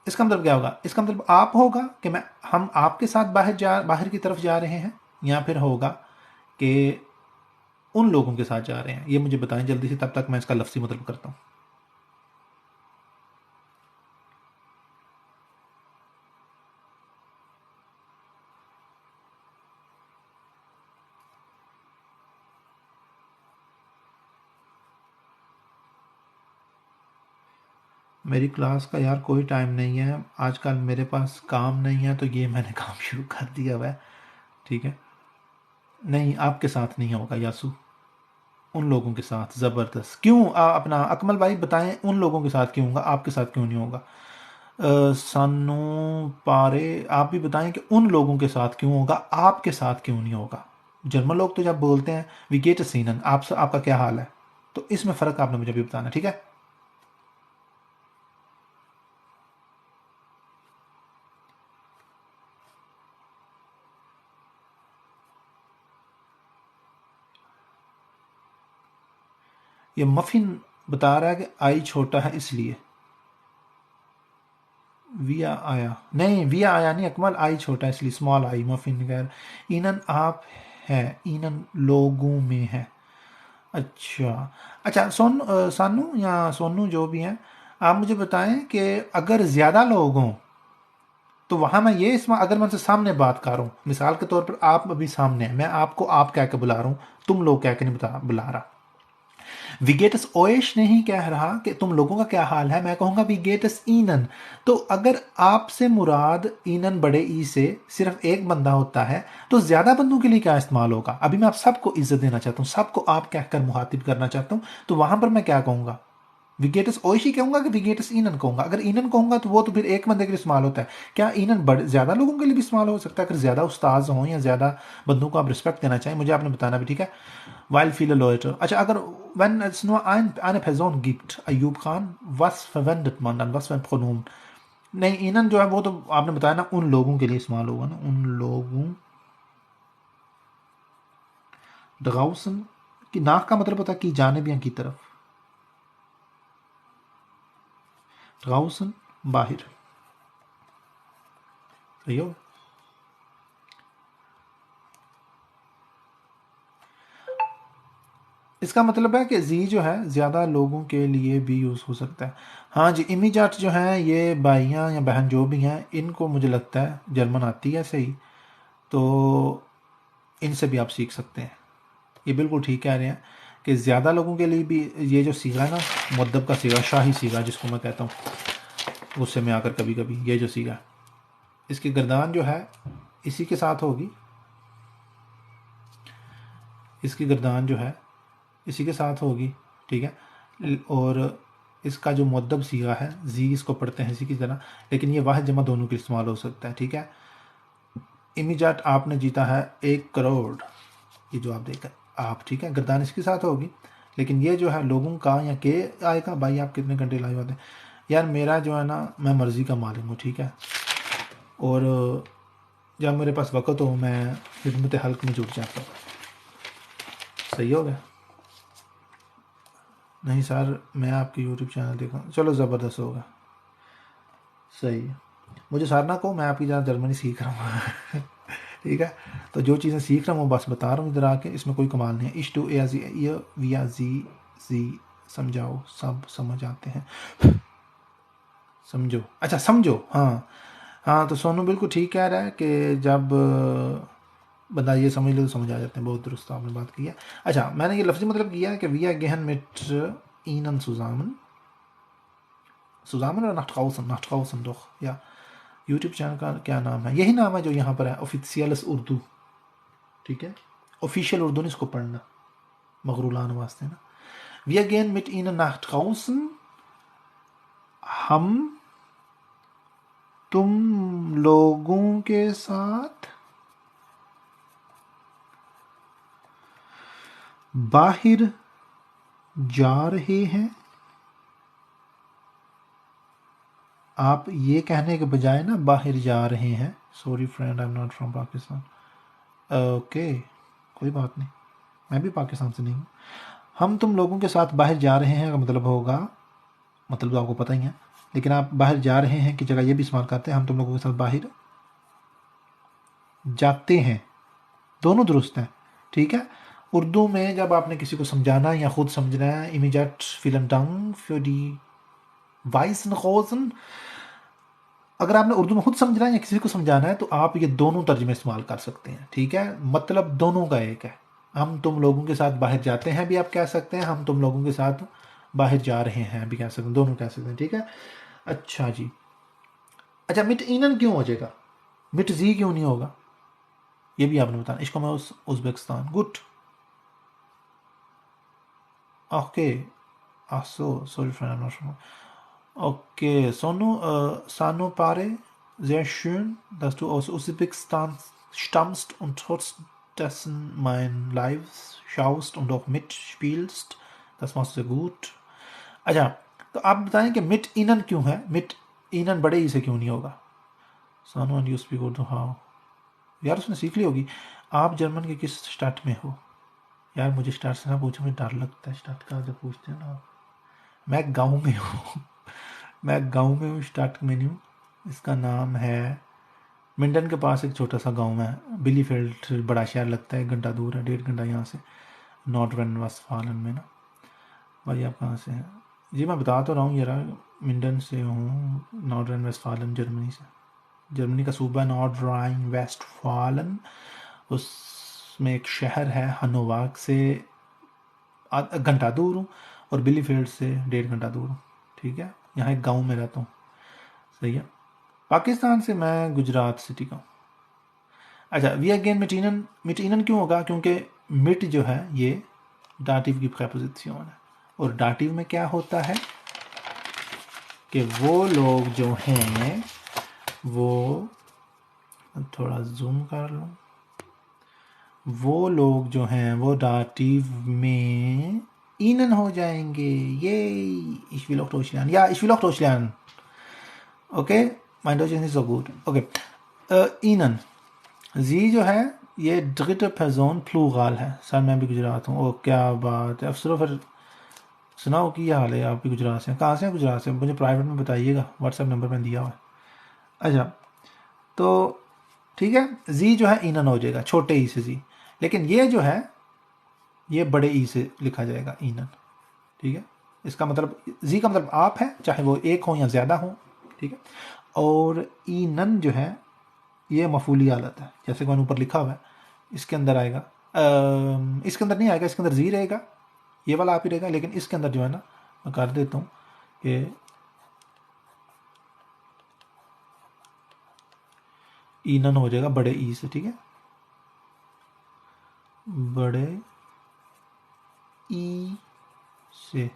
اس کا مطلب کیا ہوگا؟ اس کا مطلب آپ ہوگا کہ ہم آپ کے ساتھ باہر کی طرف جا رہے ہیں، یا پھر ہوگا کہ ان لوگوں کے ساتھ جا رہے ہیں. یہ مجھے بتائیں جلدی سے، تب تک میں اس کا لفظی مطلب کرتا ہوں. میری کلاس کا یار کوئی ٹائم نہیں ہے آج کل، میرے پاس کام نہیں ہے، تو یہ میں نے کام شروع کر دیا ہوا ہے. ٹھیک ہے، نہیں آپ کے ساتھ نہیں ہوگا یاسو، ان لوگوں کے ساتھ. زبردست. کیوں اپنا اکمل بھائی بتائیں، ان لوگوں کے ساتھ کیوں ہوگا، آپ کے ساتھ کیوں نہیں ہوگا؟ سانو پارے آپ بھی بتائیں کہ ان لوگوں کے ساتھ کیوں ہوگا، آپ کے ساتھ کیوں نہیں ہوگا. جرمن لوگ تو جب بولتے ہیں وی گیٹ سینن، آپ کا کیا حال ہے، تو اس میں فرق آپ نے مجھے بھی بتانا. ٹھیک ہے، یہ مفن بتا رہا ہے کہ آئی چھوٹا ہے اس لیے. ویا آیا نہیں، ویا آیا نہیں اکمل، آئی چھوٹا ہے اس لیے، اسمال آئی. مفن غیر. اینن آپ ہے، اینن لوگوں میں ہے. اچھا سانو یا سونو جو بھی ہیں، آپ مجھے بتائیں کہ اگر زیادہ لوگ ہوں تو وہاں میں یہ اگر میں ان سے سامنے بات کر رہا ہوں، مثال کے طور پر آپ ابھی سامنے ہیں، میں آپ کو آپ کہہ کے بلا رہا ہوں، تم لوگ کہہ کے نہیں بلا رہا. ویگیٹس اویش نہیں کہہ رہا کہ تم لوگوں کا کیا حال ہے، میں کہوں گا ویگیٹس اینن. تو اگر آپ سے مراد اینن بڑے ای سے صرف ایک بندہ ہوتا ہے تو زیادہ بندوں کے لیے کیا استعمال ہوگا؟ ابھی میں آپ سب کو عزت دینا چاہتا ہوں، سب کو آپ کہہ کر مخاطب کرنا چاہتا ہوں، تو وہاں پر میں کیا کہوں گا؟ ویگیٹس اویش ہی کہوں گا کہ ویگیٹس اینن کہوں گا؟ اگر اینن کہوں گا تو وہ تو پھر ایک بندے کے لیے استعمال ہوتا ہے. کیا اینن زیادہ لوگوں کے لیے بھی استعمال ہو سکتا ہے؟ اگر زیادہ استاذ ہوں یا زیادہ بندوں کو آپ رسپیکٹ دینا چاہیں، مجھے آپ نے بتانا بھی. ٹھیک ہے، وائل فیل لوئٹر. اچھا، اگر wenn es nur eine Person gibt, Ayub Khan, was verwendet man dann, was für ein Pronomen? نہیں اینن جو ہے وہ تو آپ نے بتایا نا ان لوگوں کے لیے استعمال ہوگا نا, ان لوگوں. ڈغاؤسن کی ناک کا مطلب ہوتا ہے کی جانب یا کی طرف. ڈغاؤسن باہر, صحیح ہو. اس کا مطلب ہے کہ زی جو ہے زیادہ لوگوں کے لیے بھی یوز ہو سکتا ہے. ہاں جی, امیجاٹ جو ہیں یہ بھائیاں یا بہن جو بھی ہیں, ان کو مجھے لگتا ہے جرمن آتی ہے صحیح, تو ان سے بھی آپ سیکھ سکتے ہیں. یہ بالکل ٹھیک کہہ رہے ہیں کہ زیادہ لوگوں کے لیے بھی یہ جو سیگا ہے نا, مدب کا سیگا, شاہی سیگا جس کو میں کہتا ہوں غصے میں آ کر کبھی کبھی, یہ جو سیگا اس کی گردان جو ہے اسی کے ساتھ ہوگی, اس کی گردان جو ہے اسی کے ساتھ ہوگی, ٹھیک ہے. اور اس کا جو مدب سیگا ہے زی اس کو پڑھتے ہیں اسی کی طرح, لیکن یہ واحد جمع دونوں کے استعمال ہو سکتا ہے, ٹھیک ہے. امیجاٹ آپ نے جیتا ہے 1 کروڑ, یہ جو آپ دیکھ رہے آپ, ٹھیک ہے. گردان اس کے ساتھ ہوگی, لیکن یہ جو ہے لوگوں کا یا کے آئے گا. بھائی آپ کتنے گھنٹے لائے ہوتے ہیں یار, میرا جو ہے نا میں مرضی کا مالک ہوں, ٹھیک ہے. اور جب میرے پاس وقت ہو میں خدمت حلق میں جڑ جاتا ہوں. صحیح ہو گیا. نہیں سر میں آپ کی یوٹیوب چینل دیکھا, چلو زبردست ہوگا, صحیح ہے. مجھے سر نہ کہو, میں آپ کی جانب جرمنی سیکھ رہا ہوں. ٹھیک ہے, تو جو چیزیں سیکھ رہا ہوں وہ بس بتا رہا ہوں ادھر آ کے, اس میں کوئی کمال نہیں ہے. ٹو اے ویا زی سمجھاؤ, سب سمجھ آتے ہیں, سمجھو, اچھا سمجھو. ہاں ہاں, تو سونو بالکل ٹھیک کہہ رہا ہے کہ جب بندہ یہ سمجھ لے تو سمجھ آ جاتے ہیں. بہت درست آپ نے بات کی ہے. اچھا میں نے یہ لفظی مطلب کیا ہے کہ ویا گہن مٹ اینن سوزامن, سوزامن اور ناٹکاؤسن دوخ, یا یوٹیوب چینل کا کیا نام ہے, یہی نام ہے جو یہاں پر ہے, آفیسیلس اردو, ٹھیک ہے. آفیشیل اردو نہیں اس کو پڑھنا, مغرولان واسطے نا. ویا گہن مٹ اینن ناٹکاؤسن, ہم تم لوگوں کے ساتھ باہر جا رہے ہیں. آپ یہ کہنے کے بجائے نا باہر جا رہے ہیں. Sorry friend I am not from Pakistan. Okay کوئی بات نہیں, میں بھی پاکستان سے نہیں ہوں. ہم تم لوگوں کے ساتھ باہر جا رہے ہیں کا مطلب ہوگا, مطلب تو آپ کو پتہ ہی ہے, لیکن آپ باہر جا رہے ہیں کی جگہ یہ بھی استعمال کرتے ہیں, ہم تم لوگوں کے ساتھ باہر جاتے ہیں. دونوں درست ہیں, ٹھیک ہے. اردو میں جب آپ نے کسی کو سمجھانا ہے یا خود سمجھنا ہے, امیجٹ فیلن ڈنگ فور دی وائسن خوزن, اگر آپ نے اردو میں خود سمجھنا ہے یا کسی کو سمجھانا ہے تو آپ یہ دونوں ترجمے استعمال کر سکتے ہیں, ٹھیک ہے. مطلب دونوں کا ایک ہے. ہم تم لوگوں کے ساتھ باہر جاتے ہیں بھی آپ کہہ سکتے ہیں, ہم تم لوگوں کے ساتھ باہر جا رہے ہیں بھی کہہ سکتے ہیں, دونوں کہہ سکتے ہیں, ٹھیک ہے. اچھا جی, اچھا مٹ اینن کیوں ہو جائے گا, مٹ زی کیوں نہیں ہوگا, یہ بھی آپ نے بتانا. عشق میں Uzbekistan, good. Okay sorry friend. Okay, Sanu Pare, sehr schön, dass du aus Usbekistan stammst und trotzdem mein Live schaust und auch mitspielst. Das machst du gut. اچھا تو آپ بتائیں کہ مٹ اینن کیوں ہے, مٹ اینن بڑے ہی سے کیوں نہیں ہوگا. سانو اینڈ یو اسپیک اردو, ہاں یار اس نے سیکھ لی ہوگی. آپ جرمن کے کس اسٹیٹ میں ہو؟ یار مجھے اسٹیٹ سے نہ پوچھو, مجھے ڈر لگتا ہے اسٹیٹ کا جب پوچھتے ہیں نا. میں گاؤں میں ہوں, میں گاؤں میں ہوں, اسٹارٹ میں نہیں ہوں. اس کا نام ہے منڈن کے پاس ایک چھوٹا سا گاؤں ہے, بلی فیلڈ بڑا شہر لگتا ہے, 1 گھنٹہ دور ہے, 1.5 گھنٹہ یہاں سے, نارتھ رین ویسٹفالن میں نا. بھائی آپ کہاں سے ہیں؟ جی میں بتا تو رہا ہوں یار, منڈن سے ہوں, نارتھ رین ویسٹفالن جرمنی سے. جرمنی کا صوبہ نارتھ رائن ویسٹفالن, اس میں ایک شہر ہے ہنوواگ سے 1 گھنٹہ دور ہوں, اور بلی فیلڈ سے 1.5 گھنٹہ دور ہوں, ٹھیک ہے. یہاں ایک گاؤں میں رہتا ہوں, صحیح ہے. پاکستان سے میں گجرات سٹی کا ہوں. اچھا وی اگین مٹینن کیوں ہوگا, کیونکہ مٹ جو ہے یہ ڈاٹیو کی پریپوزیشن ہے, اور ڈاٹیو میں کیا ہوتا ہے کہ وہ لوگ جو ہیں وہ, تھوڑا زوم کر لوں, وہ لوگ جو ہیں وہ ڈاٹیو میں اینن ہو جائیں گے. یہ ich will auch Deutsch lernen. Ja, ich will auch Deutsch lernen. Okay, mein Deutsch ist nicht so gut. Okay. اینن زی جو ہے یہ dritte Person پلورال ہے. سر میں بھی گجرات ہوں. او کیا بات ہے. افسرو پھر سناؤ کی حال ہے. آپ بھی گجرات سے. کہاں سے ہیں گجرات سے؟ مجھے پرائیویٹ میں بتائیے گا. واٹس ایپ نمبر میں دیا ہوا ہے. اچھا تو ٹھیک ہے. زی جو ہے اینن ہو جائے گا چھوٹے ای سے زی. لیکن یہ جو ہے یہ بڑے ای سے لکھا جائے گا اینن. ٹھیک ہے. اس کا مطلب زی کا مطلب آپ ہے چاہے وہ ایک ہوں یا زیادہ ہوں. ٹھیک ہے. اور اینن جو ہے یہ مفعولی حالت ہے. جیسے کہ میں نے اوپر لکھا ہوا ہے اس کے اندر آئے گا. اس کے اندر نہیں آئے گا. اس کے اندر زی رہے گا. یہ والا آپ ہی رہے گا. لیکن اس کے اندر جو ہے نا میں کر دیتا ہوں کہ اینن ہو جائے گا بڑے ای سے. ٹھیک ہے. بڑے ای سے.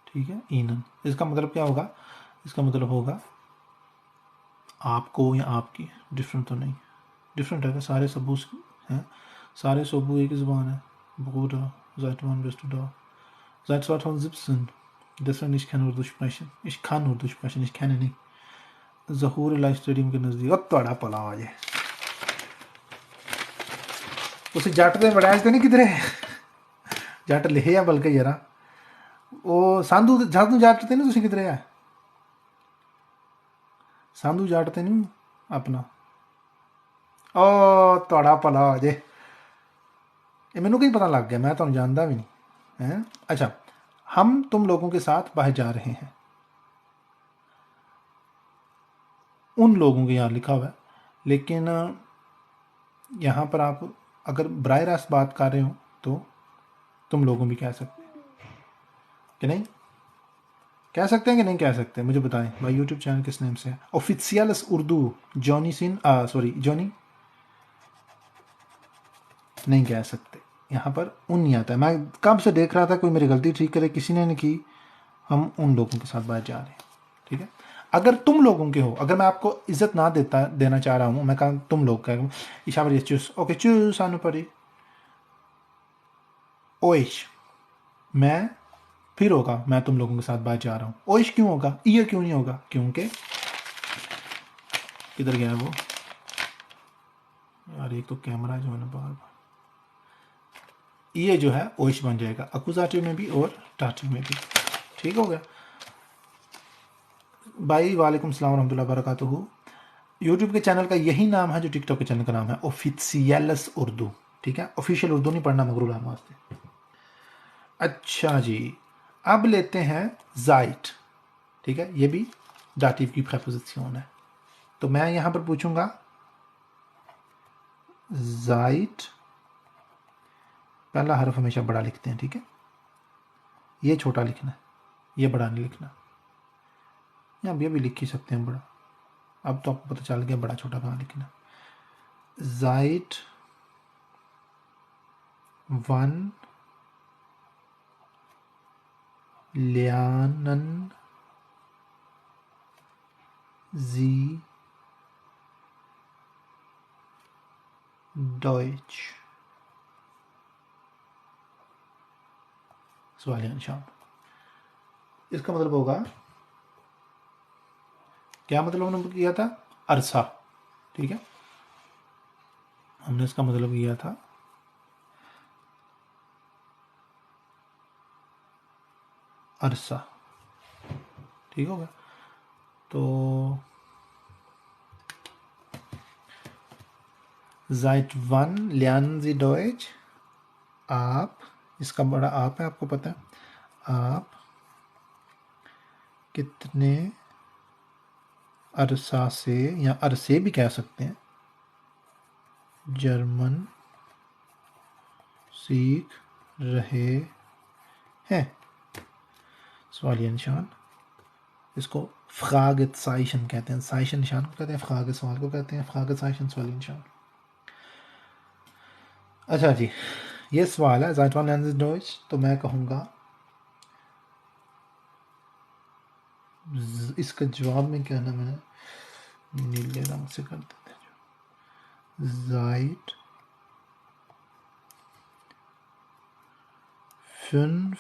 ٹھیک ہے. اینن اس کا مطلب کیا ہوگا؟ اس کا مطلب ہوگا آپ کو یا آپ کی. ڈفرینٹ تو نہیں. ڈفرینٹ ہے کہ سارے سبو ہیں. سارے سبو ایک ہی زبان ہے. Bruder, seit wann bist du da? Seit 2017. Deswegen ich kann Urdu sprechen. Ich kann Urdu sprechen, ich kenne nicht. ظہور لائف اسٹیڈیم کے نزدیک. اب تھوڑا پلا آ جائے اسے جٹ دے بڑا تو نہیں کدھر جٹ لکھے یا بلکہ یار وہ ساندھو ساندھو جٹ تے نہیں تھی کدھر ہے ساندھو جٹ تے نہیں اپنا او تھوڑا پلا آ جائے. یہ مینوں کہیں پتہ لگ گیا. میں تمہیں جانتا بھی نہیں. اچھا ہم تم لوگوں کے ساتھ باہر جا رہے ہیں. ان لوگوں کے یہاں لکھا ہوا ہے. لیکن یہاں پر آپ اگر براہ راست بات کر رہے ہو تو تم لوگوں بھی کہہ سکتے ہیں کہ نہیں. کہہ سکتے ہیں کہ نہیں کہہ سکتے؟ مجھے بتائیں بھائی. یوٹیوب چینل کس نیم سے ہے؟ اوفیسیلس اردو جونی سن سوری جونی نہیں کہہ سکتے. یہاں پر ان نہیں آتا ہے. میں کب سے دیکھ رہا تھا کوئی میری غلطی ٹھیک کرے. کسی نے نہیں کی. ہم ان لوگوں کے ساتھ باہر جا رہے ہیں. ٹھیک ہے. اگر تم لوگوں کے ہو اگر میں آپ کو عزت نہ دینا چاہ رہا ہوں میں کہا تم لوگ کہہ اشاور یہ چوس اوکے چوس آنو پڑی اویش میں پھر ہوگا میں تم لوگوں کے ساتھ باہر جا رہا ہوں. اویش کیوں ہوگا؟ یہ کیوں نہیں ہوگا؟ کیونکہ کدھر گیا وہ یار. ایک تو کیمرہ جو ہے نا بار بار یہ جو ہے اویش بن جائے گا اکوزاٹیو میں بھی اور ٹاٹیو میں بھی. ٹھیک ہو گیا بھائی. وعلیکم السلام ورحمۃ اللہ وبرکاتہ. یوٹیوب کے چینل کا یہی نام ہے جو ٹک ٹاک کے چینل کا نام ہے اوفیسیلس اردو. ٹھیک ہے. آفیشیل اردو نہیں پڑھنا مغرور العام واسطے. اچھا جی اب لیتے ہیں زائٹ. ٹھیک ہے. یہ بھی داتیو کی پریپوزیشن ہے. تو میں یہاں پر پوچھوں گا زائٹ پہلا حرف ہمیشہ بڑا لکھتے ہیں. ٹھیک ہے. یہ چھوٹا لکھنا ہے یہ بڑا نہیں لکھنا. یا اب یہ بھی لکھ ہی سکتے ہیں بڑا. اب تو آپ کو پتہ چل گیا بڑا چھوٹا کہاں لکھنا. زائٹ ون لیانن زی ڈوائچ. سوالیہ نشان. اس کا مطلب ہوگا کیا مطلب ہم نے کیا تھا؟ عرصہ. ٹھیک ہے. ہم نے اس کا مطلب کیا تھا عرصہ. ٹھیک ہوگا. تو زائٹ ون لیان زی ڈوائچ. آپ اس کا بڑا آپ ہے آپ کو پتہ ہے. آپ کتنے عرصہ سے یا عرصے بھی کہہ سکتے ہیں جرمن سیکھ رہے ہیں. سوالیہ نشان. اس کو فراغت سائشن کہتے ہیں. سائشن نشان کو کہتے ہیں. فراغت سوال کو کہتے ہیں. فراغت سائشن سوالیہ نشان. اچھا جی یہ سوال ہے زائٹ ون لینز ڈوئچ. تو میں کہوں گا اس کا جواب میں کہنا میں نے نیلے رنگ سے کر دیتے ہیں. زائٹ 5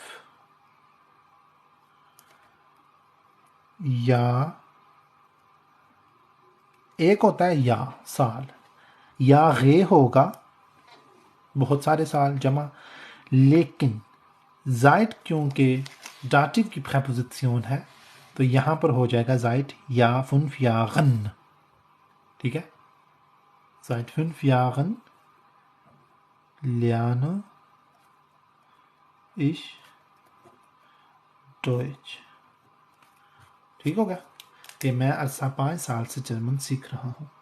یا ایک ہوتا ہے یا سال، یا غے ہوگا بہت سارے سال جمع، لیکن زائد کیونکہ ڈاٹیو کی پریپوزیشن ہے تو یہاں پر ہو جائے گا زائد یا 5 یاغن، ٹھیک ہے، زائد 5 یاغن lerne ich Deutsch، ٹھیک ہو گیا کہ میں عرصہ 5 سال سے جرمن سیکھ رہا ہوں۔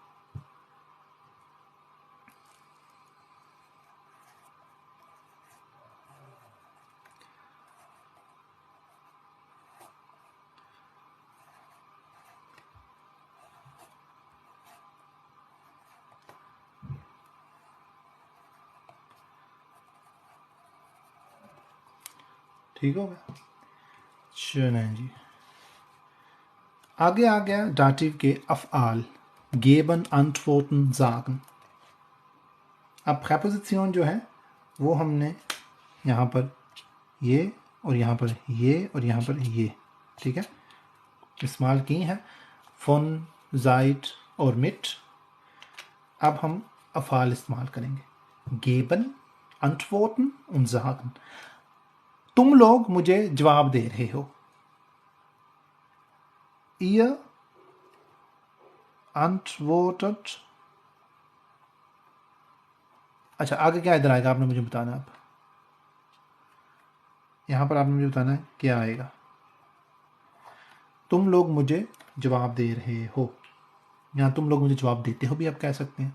ٹھیک ہو گیا، چلیں جی آگے آ گیا ڈاٹیو کے افعال، گیبن، انٹورٹن، زاگن۔ اب پریپوزیشن جو ہے وہ ہم نے یہاں پر یہ اور یہاں پر یہ اور یہاں پر یہ، ٹھیک ہے، استعمال کی ہیں، فن، زائد اور مٹ۔ اب ہم افعال استعمال کریں گے، گیبن، انٹورٹن اور زاگن۔ تم لوگ مجھے جواب دے رہے ہو، ihr antwortet، اچھا آگے کیا ادھر آئے گا آپ نے مجھے بتانا، اب یہاں پر آپ نے مجھے بتانا ہے کیا آئے گا، تم لوگ مجھے جواب دے رہے ہو، یہاں تم لوگ مجھے جواب دیتے ہو بھی آپ کہہ سکتے ہیں۔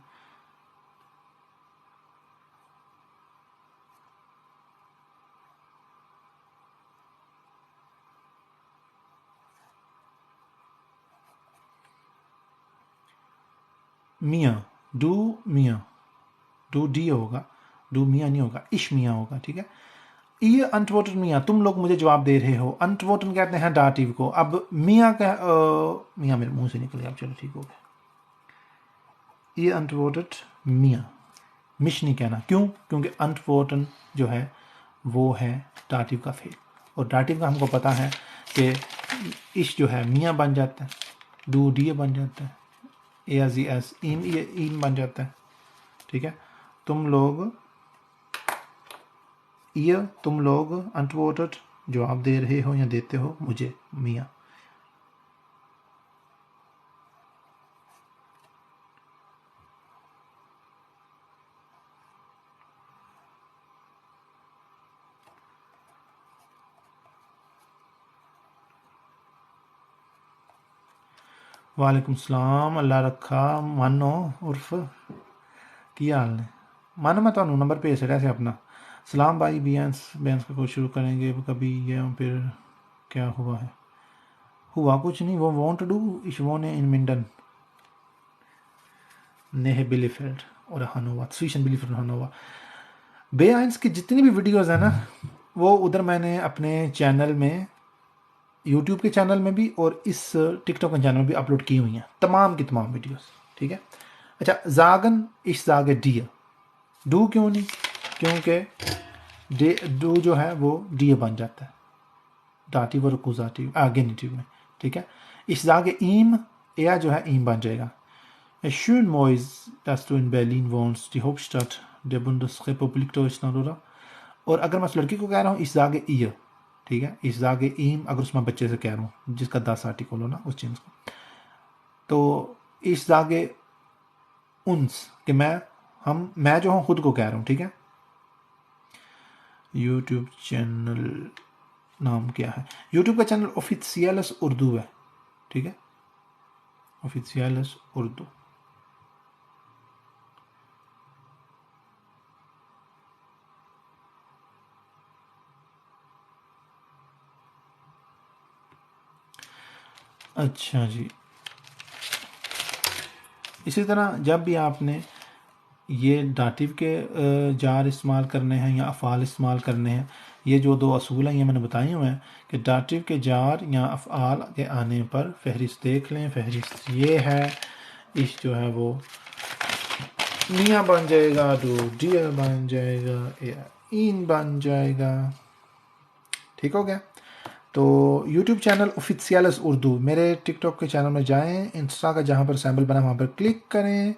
میاں، ڈو میاں، ڈو ڈی ہوگا، ڈو میاں نہیں ہوگا، اش میاں ہوگا، ٹھیک ہے۔ یہ انٹورٹن میاں، تم لوگ مجھے جواب دے رہے ہو، انٹورٹن کہتے ہیں ڈاٹیو کو۔ اب میاں کا میاں میرے منہ سے نکل گیا، اب چلو ٹھیک ہو گیا، یہ انٹورٹن میاں، مش نہیں کہنا، کیوں؟ کیونکہ انٹورٹن جو ہے وہ ہے ڈاٹیو کا فعل، اور ڈاٹیو کا ہم کو پتا ہے کہ اش جو ہے میاں بن جاتا ہے، ڈو ڈی بن جاتا ہے، اے زی ایس این بن جاتا ہے، ٹھیک ہے۔ تم لوگ، یہ تم لوگ انٹورٹڈ جواب دے رہے ہو یا دیتے ہو مجھے، میاں۔ وعلیکم السلام، اللہ رکھا مانو عرف کی حال نے مانو، میں تمہیں نمبر بھیج رہا ہے اپنا۔ سلام بھائی، بینس کا کوئی شروع کریں گے کبھی، یہ پھر کیا ہوا ہے؟ ہوا کچھ نہیں، وہ want do ich wohne in Minden Nähe Bielefeld اور ہنووا، zwischen Bielefeld اور ہنووا۔ بے آئنس کی جتنی بھی ویڈیوز ہیں نا، وہ ادھر میں نے اپنے چینل میں، یوٹیوب کے چینل میں بھی اور اس ٹک ٹاک کے چینل میں بھی اپلوڈ کی ہوئی ہیں، تمام کی تمام ویڈیوز، ٹھیک ہے۔ اچھا، jamun, ich sage dir، do کیوں نہیں؟ کیونکہ ڈو جو ہے وہ ڈی بن جاتا ہے ڈاٹیو اور اکوزاتیو آگینیٹیو میں، ٹھیک ہے۔ ich sage ihm، er جو ہے ایم بن جائے گا۔ schön Mois, dass du in Berlin wohnst، die Hauptstadt der Bundesrepublik Deutschland، oder؟ اور اگر میں اس لڑکی کو کہہ رہا ہوں ich sage ihr، ٹھیک ہے، ich sage ihm اگر اس میں بچے سے کہہ رہا ہوں جس کا 10 آرٹیکل ہو نا اس چیز کو، تو ich sage uns کہ میں جو ہوں خود کو کہہ رہا ہوں، ٹھیک ہے۔ یوٹیوب چینل نام کیا ہے؟ یوٹیوب کا چینل آفیسیلس اردو ہے، ٹھیک ہے، آفیسیلس اردو۔ اچھا جی، اسی طرح جب بھی آپ نے یہ ڈاٹیو کے جار استعمال کرنے ہیں یا افعال استعمال کرنے ہیں، یہ جو 2 اصول ہیں یہ میں نے بتائے ہوئے ہیں کہ ڈاٹیو کے جار یا افعال کے آنے پر فہرست دیکھ لیں، فہرست یہ ہے، اس جو ہے وہ میاں بن جائے گا، ڈو ڈیئر بن جائے گا، یا این بن جائے گا، ٹھیک ہو گیا؟ تو یوٹیوب چینل اوفیسیلس اردو، میرے ٹک ٹاک کے چینل میں جائیں، انسٹا کا جہاں پر سیمبل بنا وہاں پر کلک کریں،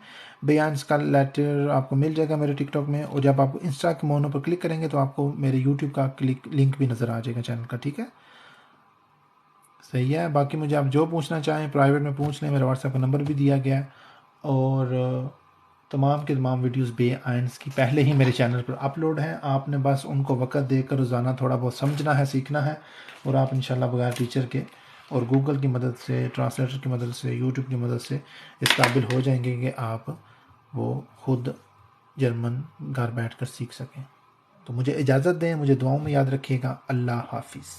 بیانس کا لیٹر آپ کو مل جائے گا میرے ٹک ٹاک میں، اور جب آپ انسٹا کے مونو پر کلک کریں گے تو آپ کو میرے یوٹیوب کا لنک بھی نظر آ جائے گا چینل کا، ٹھیک ہے؟ صحیح ہے. باقی مجھے آپ جو پوچھنا چاہیں پرائیویٹ میں پوچھ لیں، میرا واٹس ایپ کا نمبر بھی دیا گیا ہے، اور تمام کے تمام ویڈیوز بے آئنس کی پہلے ہی میرے چینل پر اپلوڈ ہیں. آپ نے بس ان کو وقت دے کر روزانہ تھوڑا بہت سمجھنا ہے، سیکھنا ہے، اور آپ انشاءاللہ بغیر ٹیچر کے اور گوگل کی مدد سے، ٹرانسلیٹر کی مدد سے، یوٹیوب کی مدد سے اس قابل ہو جائیں گے کہ آپ وہ خود جرمن گھر بیٹھ کر سیکھ سکیں. تو مجھے اجازت دیں، مجھے دعاؤں میں یاد رکھیے گا. اللہ حافظ.